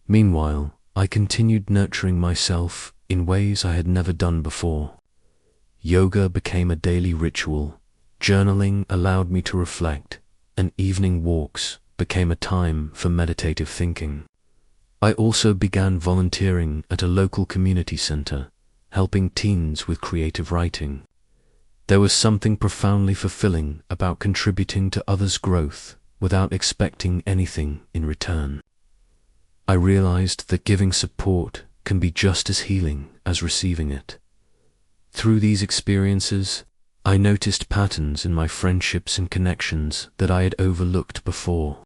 Meanwhile, I continued nurturing myself in ways I had never done before. Yoga became a daily ritual, journaling allowed me to reflect, and evening walks became a time for meditative thinking. I also began volunteering at a local community center, helping teens with creative writing. There was something profoundly fulfilling about contributing to others' growth without expecting anything in return. I realized that giving support can be just as healing as receiving it. Through these experiences, I noticed patterns in my friendships and connections that I had overlooked before.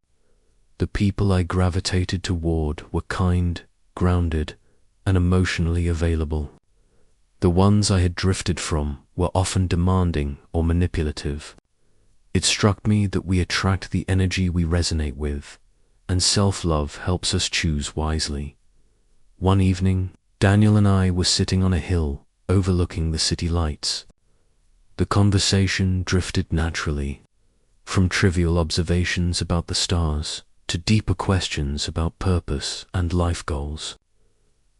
The people I gravitated toward were kind, grounded, and emotionally available. The ones I had drifted from were often demanding or manipulative. It struck me that we attract the energy we resonate with, and self-love helps us choose wisely. One evening, Daniel and I were sitting on a hill overlooking the city lights. The conversation drifted naturally, from trivial observations about the stars to deeper questions about purpose and life goals.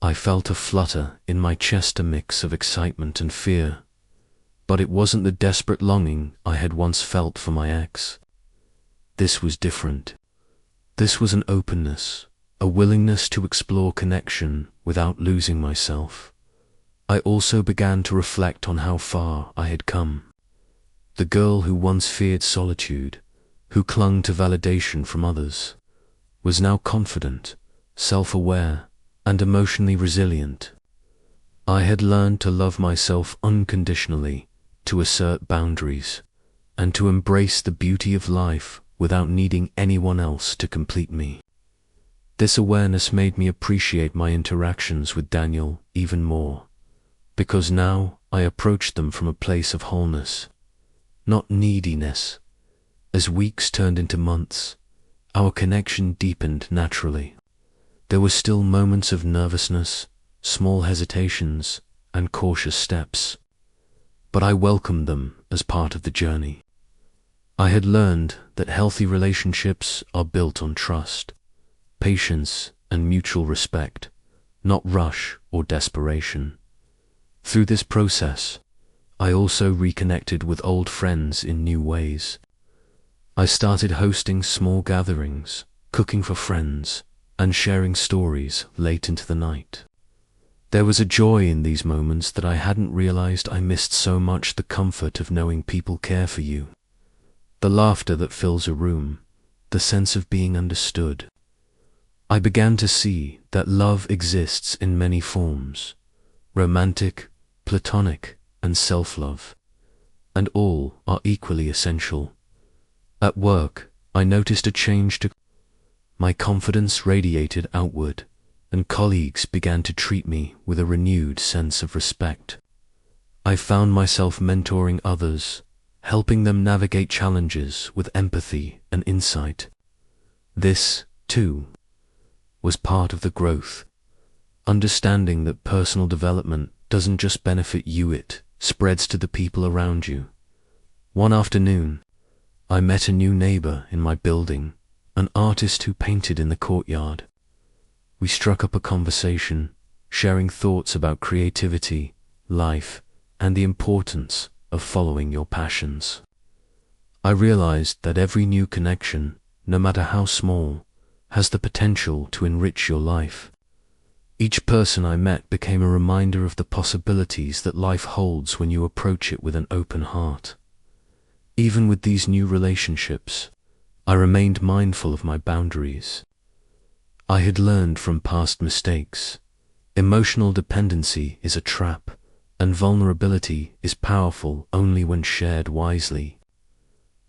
I felt a flutter in my chest, a mix of excitement and fear, but it wasn't the desperate longing I had once felt for my ex. This was different. This was an openness, a willingness to explore connection without losing myself. I also began to reflect on how far I had come. The girl who once feared solitude, who clung to validation from others, was now confident, self-aware, and emotionally resilient. I had learned to love myself unconditionally, to assert boundaries, and to embrace the beauty of life without needing anyone else to complete me. This awareness made me appreciate my interactions with Daniel even more, because now I approached them from a place of wholeness, not neediness. As weeks turned into months, our connection deepened naturally. There were still moments of nervousness, small hesitations, and cautious steps, but I welcomed them as part of the journey. I had learned that healthy relationships are built on trust, patience, and mutual respect, not rush or desperation. Through this process, I also reconnected with old friends in new ways. I started hosting small gatherings, cooking for friends, and sharing stories late into the night. There was a joy in these moments that I hadn't realized I missed so much: the comfort of knowing people care for you, the laughter that fills a room, the sense of being understood. I began to see that love exists in many forms: romantic, platonic, and self-love, and all are equally essential. At work, I noticed a change to my confidence radiated outward, and colleagues began to treat me with a renewed sense of respect. I found myself mentoring others, helping them navigate challenges with empathy and insight. This, too, was part of the growth, understanding that personal development doesn't just benefit you, it spreads to the people around you. One afternoon, I met a new neighbor in my building, an artist who painted in the courtyard. We struck up a conversation, sharing thoughts about creativity, life, and the importance of following your passions. I realized that every new connection, no matter how small, has the potential to enrich your life. Each person I met became a reminder of the possibilities that life holds when you approach it with an open heart. Even with these new relationships, I remained mindful of my boundaries. I had learned from past mistakes. Emotional dependency is a trap, and vulnerability is powerful only when shared wisely.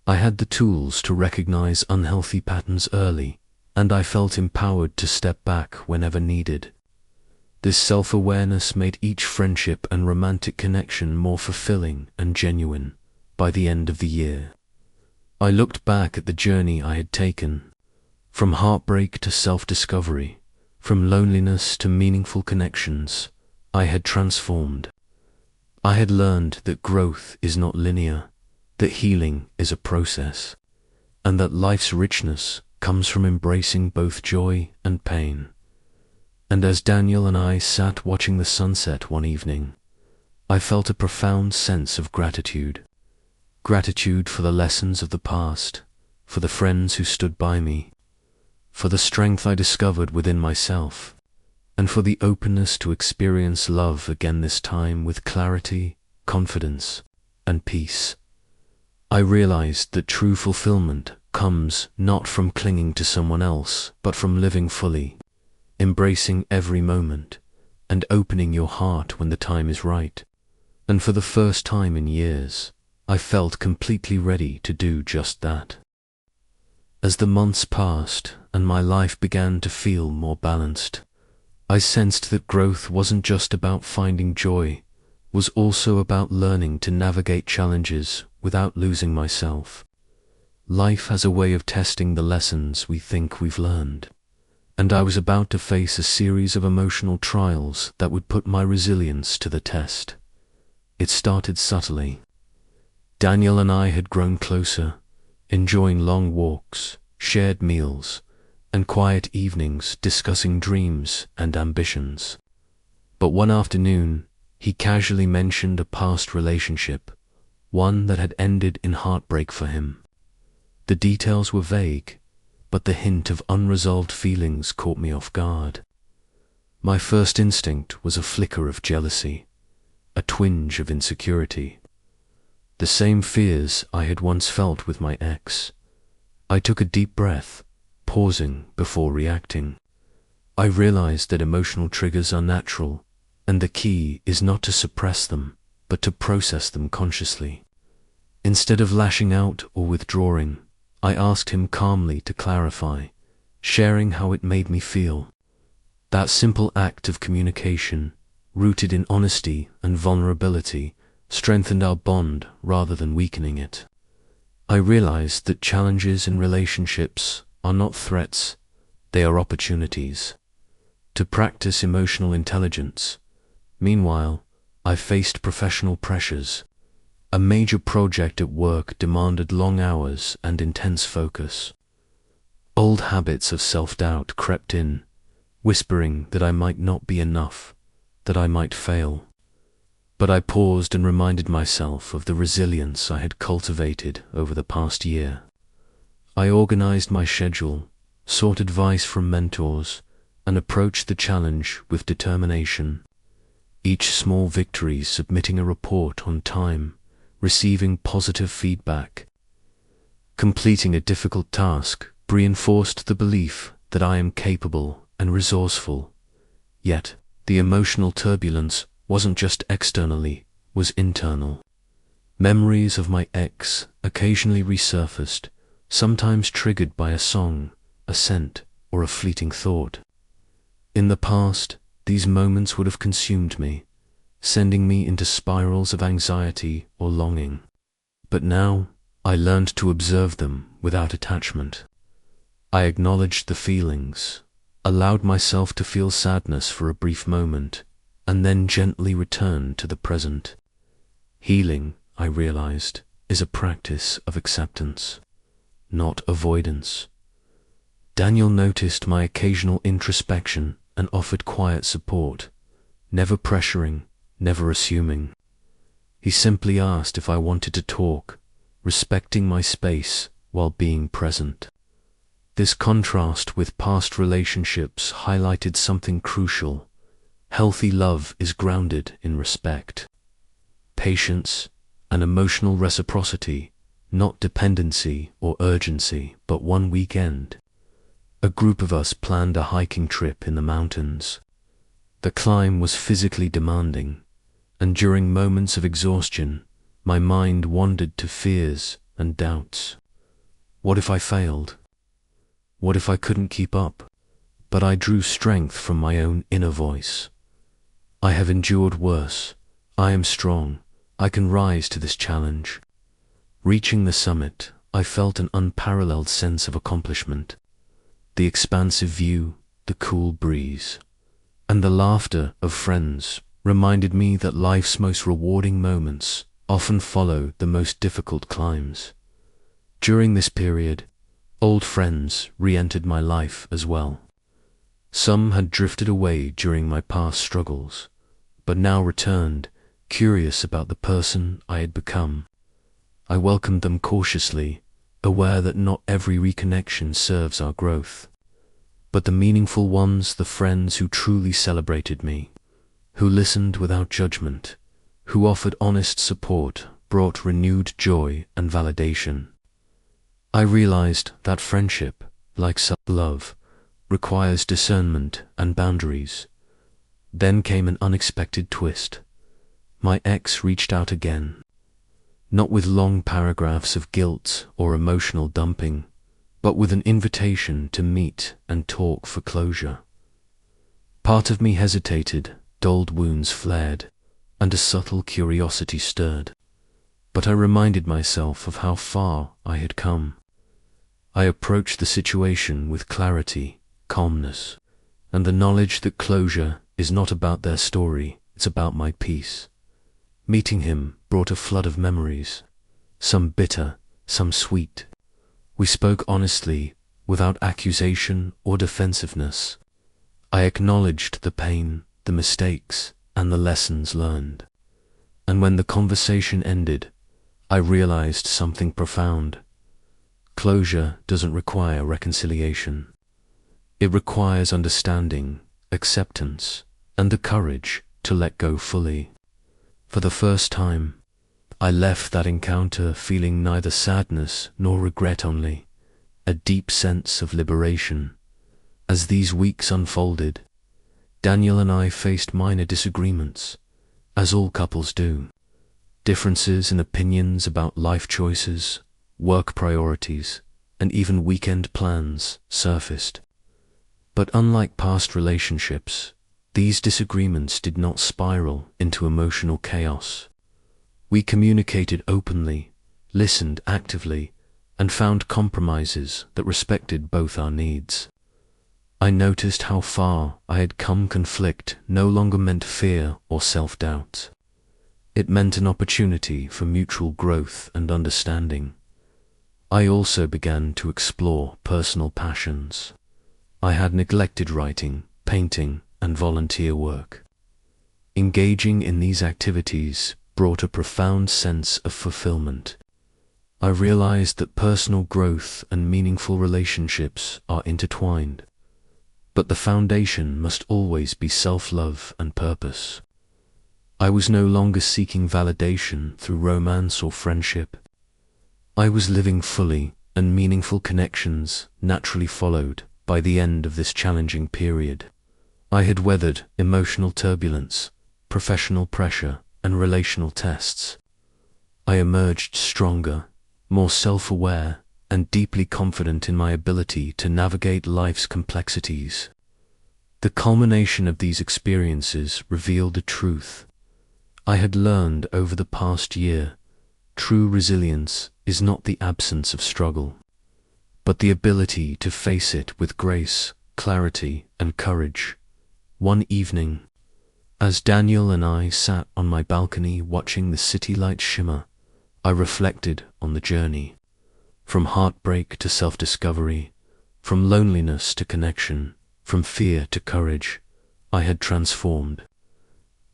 I had the tools to recognize unhealthy patterns early, and I felt empowered to step back whenever needed. This self-awareness made each friendship and romantic connection more fulfilling and genuine. By the end of the year, I looked back at the journey I had taken, from heartbreak to self-discovery, from loneliness to meaningful connections. I had transformed. I had learned that growth is not linear, that healing is a process, and that life's richness comes from embracing both joy and pain. And as Daniel and I sat watching the sunset one evening, I felt a profound sense of gratitude. Gratitude for the lessons of the past, for the friends who stood by me, for the strength I discovered within myself, and for the openness to experience love again, this time with clarity, confidence, and peace. I realized that true fulfillment comes not from clinging to someone else, but from living fully, embracing every moment, and opening your heart when the time is right. And for the first time in years, I felt completely ready to do just that. As the months passed and my life began to feel more balanced, I sensed that growth wasn't just about finding joy, was also about learning to navigate challenges without losing myself. Life has a way of testing the lessons we think we've learned, and I was about to face a series of emotional trials that would put my resilience to the test. It started subtly. Daniel and I had grown closer, enjoying long walks, shared meals, and quiet evenings discussing dreams and ambitions. But one afternoon, he casually mentioned a past relationship, one that had ended in heartbreak for him. The details were vague, but the hint of unresolved feelings caught me off guard. My first instinct was a flicker of jealousy, a twinge of insecurity. The same fears I had once felt with my ex. I took a deep breath, pausing before reacting. I realized that emotional triggers are natural, and the key is not to suppress them, but to process them consciously. Instead of lashing out or withdrawing, I asked him calmly to clarify, sharing how it made me feel. That simple act of communication, rooted in honesty and vulnerability, strengthened our bond rather than weakening it. I realized that challenges in relationships are not threats, they are opportunities to practice emotional intelligence. Meanwhile, I faced professional pressures. A major project at work demanded long hours and intense focus. Old habits of self-doubt crept in, whispering that I might not be enough, that I might fail. But I paused and reminded myself of the resilience I had cultivated over the past year. I organized my schedule, sought advice from mentors, and approached the challenge with determination. Each small victory, submitting a report on time, receiving positive feedback, completing a difficult task, reinforced the belief that I am capable and resourceful. Yet, the emotional turbulence wasn't just externally, was internal. Memories of my ex occasionally resurfaced, sometimes triggered by a song, a scent, or a fleeting thought. In the past, these moments would have consumed me, sending me into spirals of anxiety or longing. But now, I learned to observe them without attachment. I acknowledged the feelings, allowed myself to feel sadness for a brief moment, and then gently returned to the present. Healing, I realized, is a practice of acceptance, not avoidance. Daniel noticed my occasional introspection and offered quiet support, never pressuring, never assuming. He simply asked if I wanted to talk, respecting my space while being present. This contrast with past relationships highlighted something crucial. Healthy love is grounded in respect, patience, and emotional reciprocity, not dependency or urgency. But one weekend, a group of us planned a hiking trip in the mountains. The climb was physically demanding, and during moments of exhaustion, my mind wandered to fears and doubts. What if I failed? What if I couldn't keep up? But I drew strength from my own inner voice. I have endured worse. I am strong. I can rise to this challenge. Reaching the summit, I felt an unparalleled sense of accomplishment. The expansive view, the cool breeze, and the laughter of friends reminded me that life's most rewarding moments often follow the most difficult climbs. During this period, Old friends re-entered my life as well. Some had drifted away during my past struggles, but now returned, curious about the person I had become. I welcomed them cautiously, aware that not every reconnection serves our growth. But the meaningful ones, the friends who truly celebrated me, who listened without judgment, who offered honest support, brought renewed joy and validation. I realized that friendship, like self-love, requires discernment and boundaries. Then came an unexpected twist. My ex reached out again, not with long paragraphs of guilt or emotional dumping, but with an invitation to meet and talk for closure. Part of me hesitated, dulled wounds flared, and a subtle curiosity stirred. But I reminded myself of how far I had come. I approached the situation with clarity, calmness, and the knowledge that closure is not about their story, it's about my peace. Meeting him brought a flood of memories, some bitter, some sweet. We spoke honestly, without accusation or defensiveness. I acknowledged the pain, the mistakes, and the lessons learned. And when the conversation ended, I realized something profound. Closure doesn't require reconciliation. It requires understanding, acceptance, and the courage to let go fully. For the first time, I left that encounter feeling neither sadness nor regret, only a deep sense of liberation. As these weeks unfolded, Daniel and I faced minor disagreements, as all couples do. Differences in opinions about life choices, work priorities, and even weekend plans surfaced. But unlike past relationships, these disagreements did not spiral into emotional chaos. We communicated openly, listened actively, and found compromises that respected both our needs. I noticed how far I had come. Conflict no longer meant fear or self-doubt. It meant an opportunity for mutual growth and understanding. I also began to explore personal passions. I had neglected writing, painting, and volunteer work. Engaging in these activities brought a profound sense of fulfillment. I realized that personal growth and meaningful relationships are intertwined, but the foundation must always be self-love and purpose. I was no longer seeking validation through romance or friendship. I was living fully, and meaningful connections naturally followed. By the end of this challenging period, I had weathered emotional turbulence, professional pressure, and relational tests. I emerged stronger, more self-aware, and deeply confident in my ability to navigate life's complexities. The culmination of these experiences revealed a truth I had learned over the past year. True resilience is not the absence of struggle, but the ability to face it with grace, clarity, and courage. One evening, as Daniel and I sat on my balcony watching the city lights shimmer, I reflected on the journey. From heartbreak to self-discovery, from loneliness to connection, from fear to courage, I had transformed.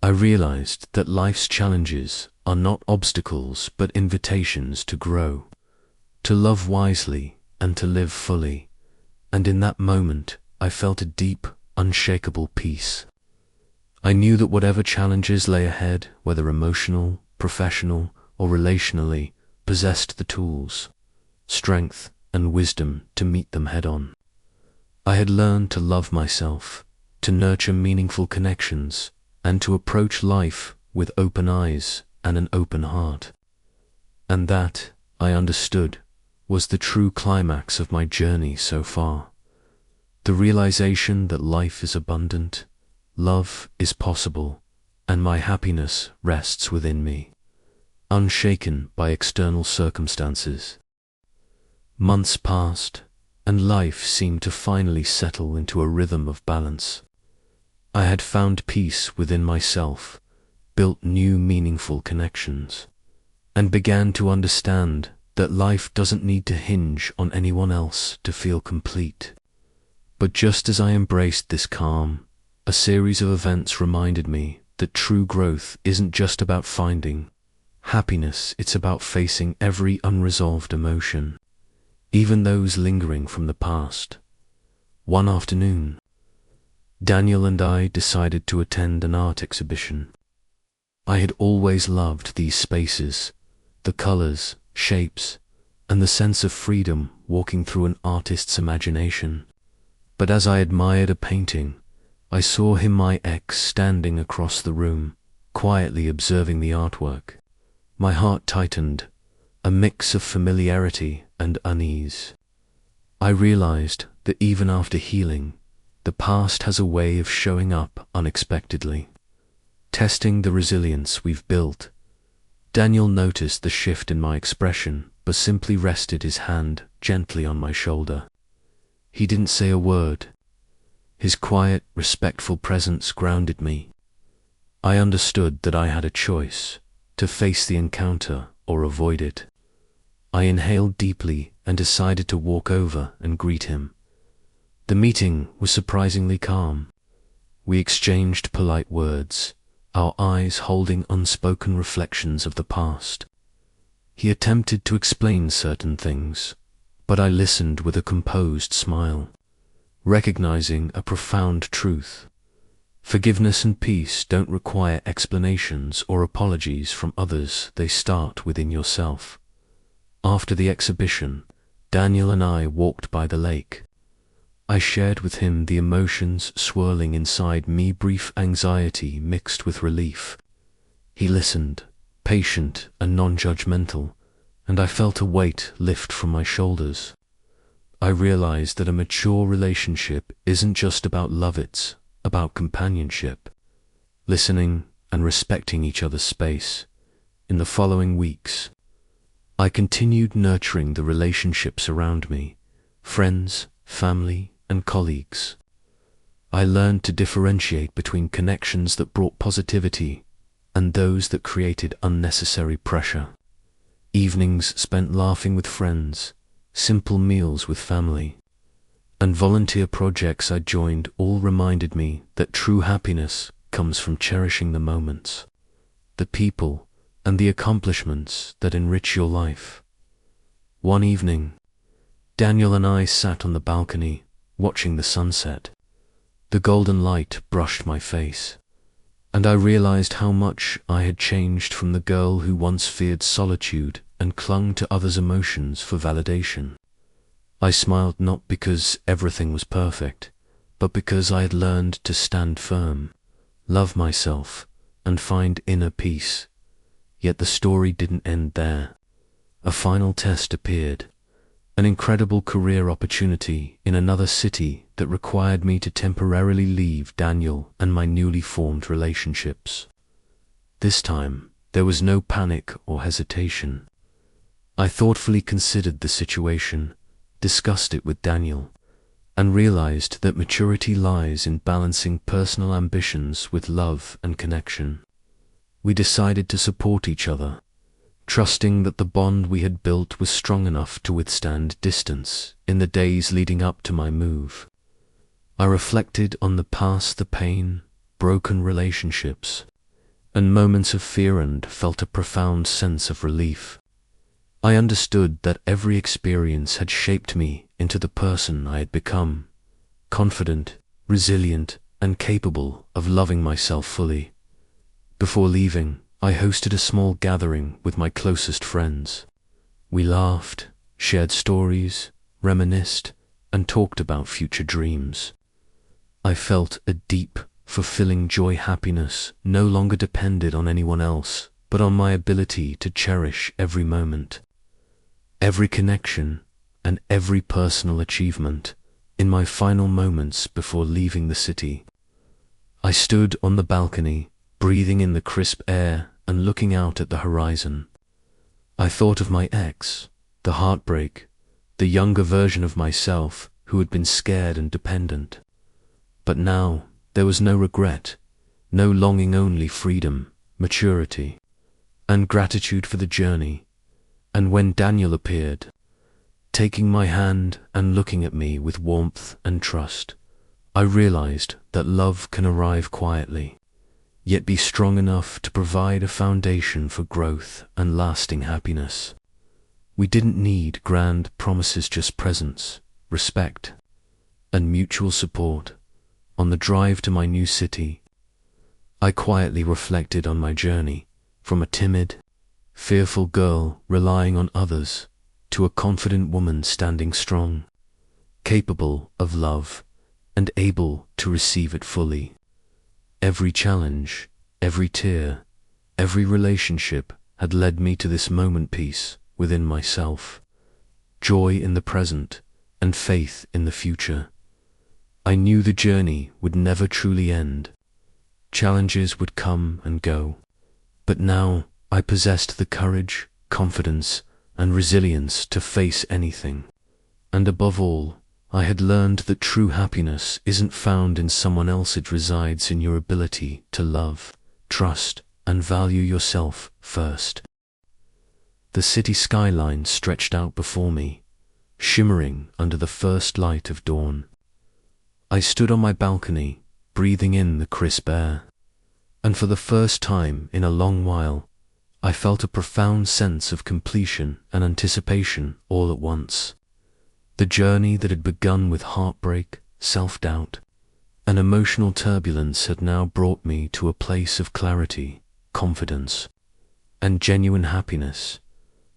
I realized that life's challenges are not obstacles but invitations to grow, to love wisely, and to live fully. And in that moment, I felt a deep, unshakable peace. I knew that whatever challenges lay ahead, whether emotional, professional, or relationally, possessed the tools, strength, and wisdom to meet them head-on. I had learned to love myself, to nurture meaningful connections, and to approach life with open eyes and an open heart. And that, I understood, was the true climax of my journey so far. The realization that life is abundant, love is possible, and my happiness rests within me, unshaken by external circumstances. Months passed, and life seemed to finally settle into a rhythm of balance. I had found peace within myself, built new meaningful connections, and began to understand that life doesn't need to hinge on anyone else to feel complete. But just as I embraced this calm, a series of events reminded me that true growth isn't just about finding happiness, it's about facing every unresolved emotion, even those lingering from the past. One afternoon, Daniel and I decided to attend an art exhibition. I had always loved these spaces, the colors, shapes, and the sense of freedom walking through an artist's imagination. But as I admired a painting, I saw him, my ex, standing across the room, quietly observing the artwork. My heart tightened, a mix of familiarity and unease. I realized that even after healing, the past has a way of showing up unexpectedly, testing the resilience we've built. Daniel noticed the shift in my expression, but simply rested his hand gently on my shoulder. He didn't say a word. His quiet, respectful presence grounded me. I understood that I had a choice, to face the encounter or avoid it. I inhaled deeply and decided to walk over and greet him. The meeting was surprisingly calm. We exchanged polite words, our eyes holding unspoken reflections of the past. He attempted to explain certain things, but I listened with a composed smile, recognizing a profound truth. Forgiveness and peace don't require explanations or apologies from others, they start within yourself. After the exhibition, Daniel and I walked by the lake. I shared with him the emotions swirling inside me, brief anxiety mixed with relief. He listened, patient and non-judgmental, and I felt a weight lift from my shoulders. I realized that a mature relationship isn't just about love, it's about companionship, listening and respecting each other's space. In the following weeks, I continued nurturing the relationships around me, friends, family, and colleagues. I learned to differentiate between connections that brought positivity and those that created unnecessary pressure. Evenings spent laughing with friends, simple meals with family, and volunteer projects I joined all reminded me that true happiness comes from cherishing the moments, the people, and the accomplishments that enrich your life. One evening, Daniel and I sat on the balcony, watching the sunset. The golden light brushed my face, and I realized how much I had changed from the girl who once feared solitude and clung to others' emotions for validation. I smiled not because everything was perfect, but because I had learned to stand firm, love myself, and find inner peace. Yet the story didn't end there. A final test appeared, an incredible career opportunity in another city that required me to temporarily leave Daniel and my newly formed relationships. This time, there was no panic or hesitation. I thoughtfully considered the situation, discussed it with Daniel, and realized that maturity lies in balancing personal ambitions with love and connection. We decided to support each other, trusting that the bond we had built was strong enough to withstand distance. In the days leading up to my move, I reflected on the past, the pain, broken relationships, and moments of fear, and felt a profound sense of relief. I understood that every experience had shaped me into the person I had become, confident, resilient, and capable of loving myself fully. Before leaving, I hosted a small gathering with my closest friends. We laughed, shared stories, reminisced, and talked about future dreams. I felt a deep, fulfilling joy. Happiness no longer depended on anyone else, but on my ability to cherish every moment, every connection, and every personal achievement. In my final moments before leaving the city, I stood on the balcony, breathing in the crisp air and looking out at the horizon. I thought of my ex, the heartbreak, the younger version of myself who had been scared and dependent. But now there was no regret, no longing, only freedom, maturity, and gratitude for the journey. And when Daniel appeared, taking my hand and looking at me with warmth and trust, I realized that love can arrive quietly, yet be strong enough to provide a foundation for growth and lasting happiness. We didn't need grand promises, just presence, respect, and mutual support. On the drive to my new city, I quietly reflected on my journey from a timid, fearful girl relying on others to a confident woman standing strong, capable of love and able to receive it fully. Every challenge, every tear, every relationship had led me to this moment: peace within myself, joy in the present, and faith in the future. I knew the journey would never truly end. Challenges would come and go, but now I possessed the courage, confidence, and resilience to face anything. And above all, I had learned that true happiness isn't found in someone else, it resides in your ability to love, trust, and value yourself first. The city skyline stretched out before me, shimmering under the first light of dawn. I stood on my balcony, breathing in the crisp air, and for the first time in a long while, I felt a profound sense of completion and anticipation all at once. The journey that had begun with heartbreak, self-doubt, and emotional turbulence had now brought me to a place of clarity, confidence, and genuine happiness.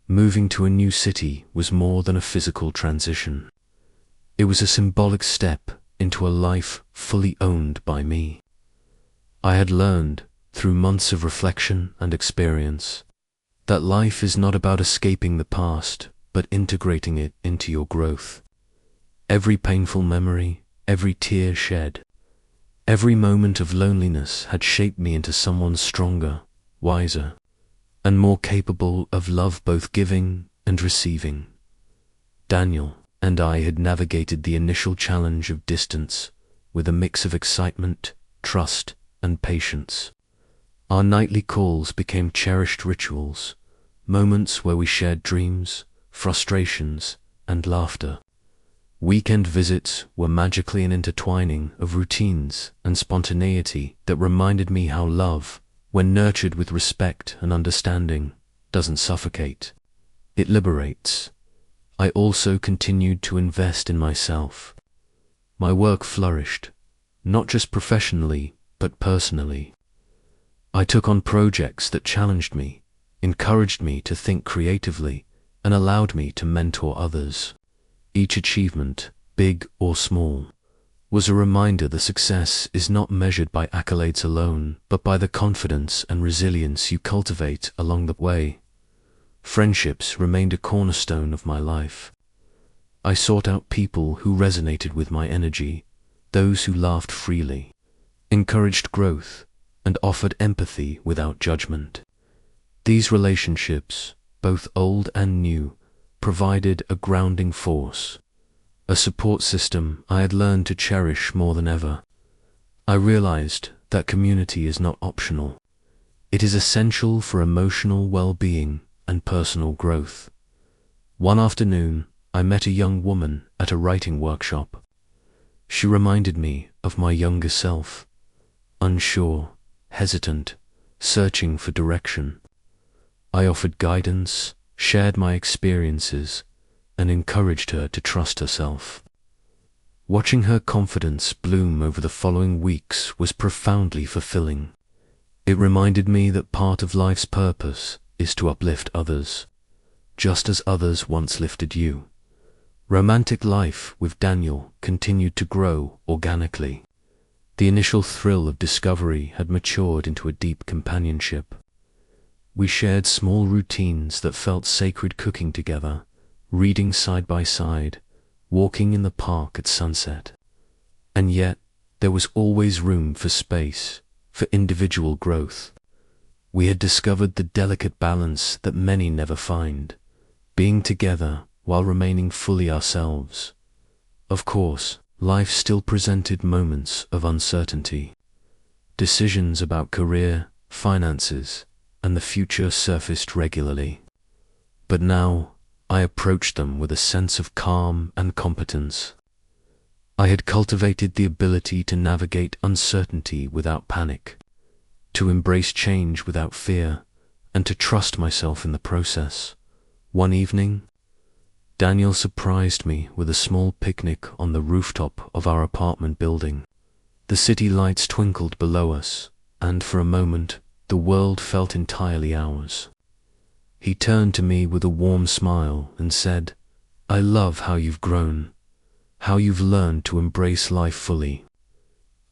Moving to a new city was more than a physical transition. It was a symbolic step into a life fully owned by me. I had learned, through months of reflection and experience, that life is not about escaping the past, but integrating it into your growth. Every painful memory, every tear shed, every moment of loneliness had shaped me into someone stronger, wiser, and more capable of love, both giving and receiving. Daniel and I had navigated the initial challenge of distance with a mix of excitement, trust, and patience. Our nightly calls became cherished rituals, moments where we shared dreams, frustrations, and laughter. Weekend visits were magically an intertwining of routines and spontaneity that reminded me how love, when nurtured with respect and understanding, doesn't suffocate. It liberates. I also continued to invest in myself. My work flourished, not just professionally, but personally. I took on projects that challenged me, encouraged me to think creatively, and allowed me to mentor others. Each achievement, big or small, was a reminder that success is not measured by accolades alone, but by the confidence and resilience you cultivate along the way. Friendships remained a cornerstone of my life. I sought out people who resonated with my energy, those who laughed freely, encouraged growth, and offered empathy without judgment. These relationships, both old and new, provided a grounding force, a support system I had learned to cherish more than ever. I realized that community is not optional. It is essential for emotional well-being and personal growth. One afternoon, I met a young woman at a writing workshop. She reminded me of my younger self, unsure, hesitant, searching for direction. I offered guidance, shared my experiences, and encouraged her to trust herself. Watching her confidence bloom over the following weeks was profoundly fulfilling. It reminded me that part of life's purpose is to uplift others, just as others once lifted you. Romantic life with Daniel continued to grow organically. The initial thrill of discovery had matured into a deep companionship. We shared small routines that felt sacred: cooking together, reading side by side, walking in the park at sunset. And yet, there was always room for space, for individual growth. We had discovered the delicate balance that many never find, being together while remaining fully ourselves. Of course, life still presented moments of uncertainty. Decisions about career, finances, and the future surfaced regularly. But now I approached them with a sense of calm and competence. I had cultivated the ability to navigate uncertainty without panic, to embrace change without fear, and to trust myself in the process. One evening, Daniel surprised me with a small picnic on the rooftop of our apartment building. The city lights twinkled below us, and for a moment, the world felt entirely ours. He turned to me with a warm smile and said, "I love how you've grown, how you've learned to embrace life fully.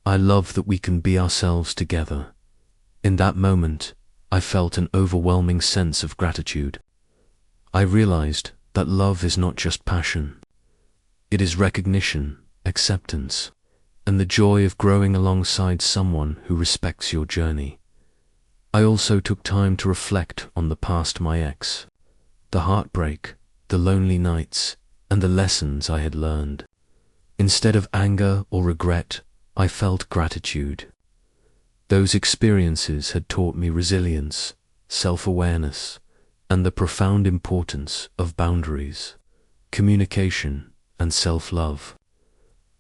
I love that we can be ourselves together." In that moment, I felt an overwhelming sense of gratitude. I realized that love is not just passion. It is recognition, acceptance, and the joy of growing alongside someone who respects your journey. I also took time to reflect on the past my ex, the heartbreak, the lonely nights, and the lessons I had learned. Instead of anger or regret, I felt gratitude. Those experiences had taught me resilience, self-awareness, and the profound importance of boundaries, communication, and self-love.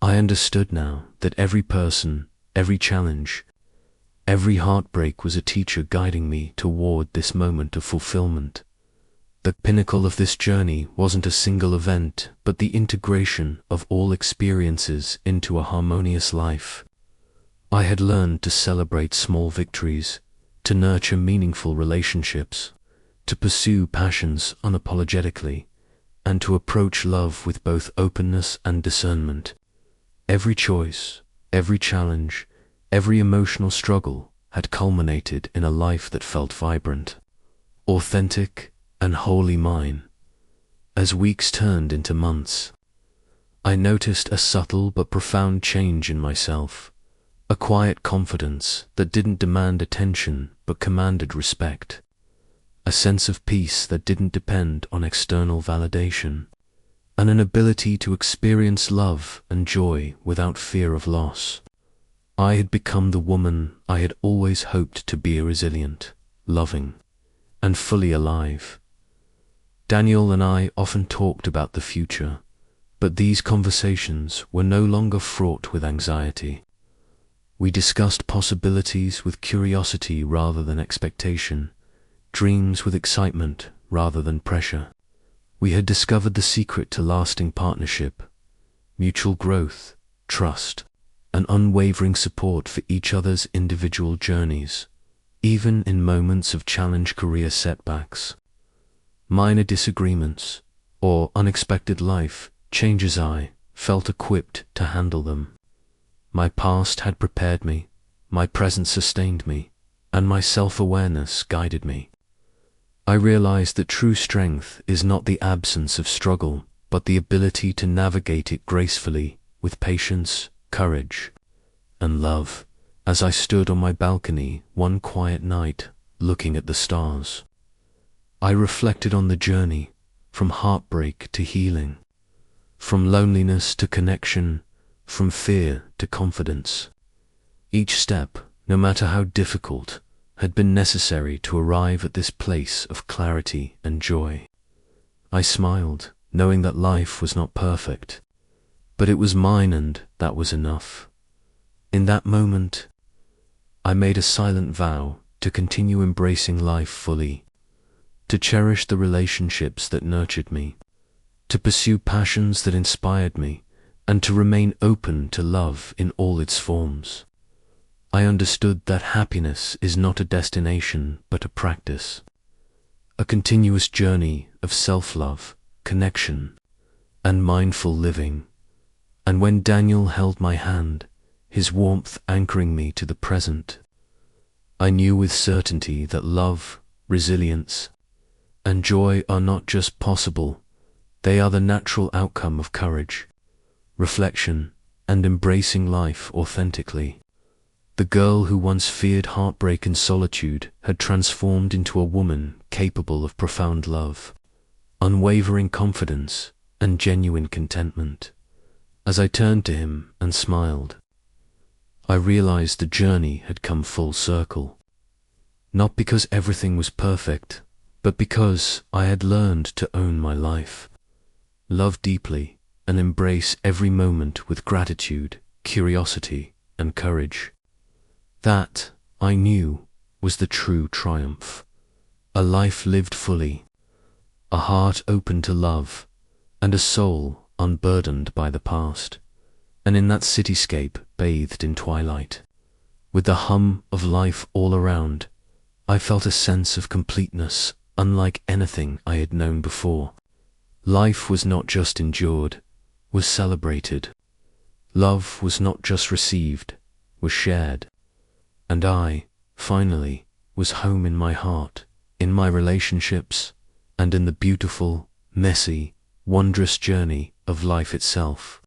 I understood now that every person, every challenge, every heartbreak was a teacher guiding me toward this moment of fulfillment. The pinnacle of this journey wasn't a single event, but the integration of all experiences into a harmonious life. I had learned to celebrate small victories, to nurture meaningful relationships, to pursue passions unapologetically, and to approach love with both openness and discernment. Every choice, every challenge, every emotional struggle had culminated in a life that felt vibrant, authentic, and wholly mine. As weeks turned into months, I noticed a subtle but profound change in myself, a quiet confidence that didn't demand attention but commanded respect, a sense of peace that didn't depend on external validation, and an ability to experience love and joy without fear of loss. I had become the woman I had always hoped to be: resilient, loving, and fully alive. Daniel and I often talked about the future, but these conversations were no longer fraught with anxiety. We discussed possibilities with curiosity rather than expectation, dreams with excitement rather than pressure. We had discovered the secret to lasting partnership: mutual growth, trust, and unwavering support for each other's individual journeys, even in moments of challenge, career setbacks, minor disagreements, or unexpected life changes. I felt equipped to handle them. My past had prepared me, my present sustained me, and my self-awareness guided me. I realized that true strength is not the absence of struggle, but the ability to navigate it gracefully, with patience, courage, and love. As I stood on my balcony one quiet night, looking at the stars, I reflected on the journey, from heartbreak to healing, from loneliness to connection, from fear to confidence. Each step, no matter how difficult, had been necessary to arrive at this place of clarity and joy. I smiled, knowing that life was not perfect, but it was mine, and that was enough. In that moment, I made a silent vow to continue embracing life fully, to cherish the relationships that nurtured me, to pursue passions that inspired me, and to remain open to love in all its forms. I understood that happiness is not a destination but a practice, a continuous journey of self-love, connection, and mindful living. And when Daniel held my hand, his warmth anchoring me to the present, I knew with certainty that love, resilience, and joy are not just possible, they are the natural outcome of courage, reflection, and embracing life authentically. The girl who once feared heartbreak and solitude had transformed into a woman capable of profound love, unwavering confidence, and genuine contentment. As I turned to him and smiled, I realized the journey had come full circle. Not because everything was perfect, but because I had learned to own my life, love deeply, and embrace every moment with gratitude, curiosity, and courage. That, I knew, was the true triumph. A life lived fully, a heart open to love, and a soul unburdened by the past. And in that cityscape bathed in twilight, with the hum of life all around, I felt a sense of completeness unlike anything I had known before. Life was not just endured, was celebrated. Love was not just received, was shared. And I, finally, was home in my heart, in my relationships, and in the beautiful, messy, wondrous journey of life itself.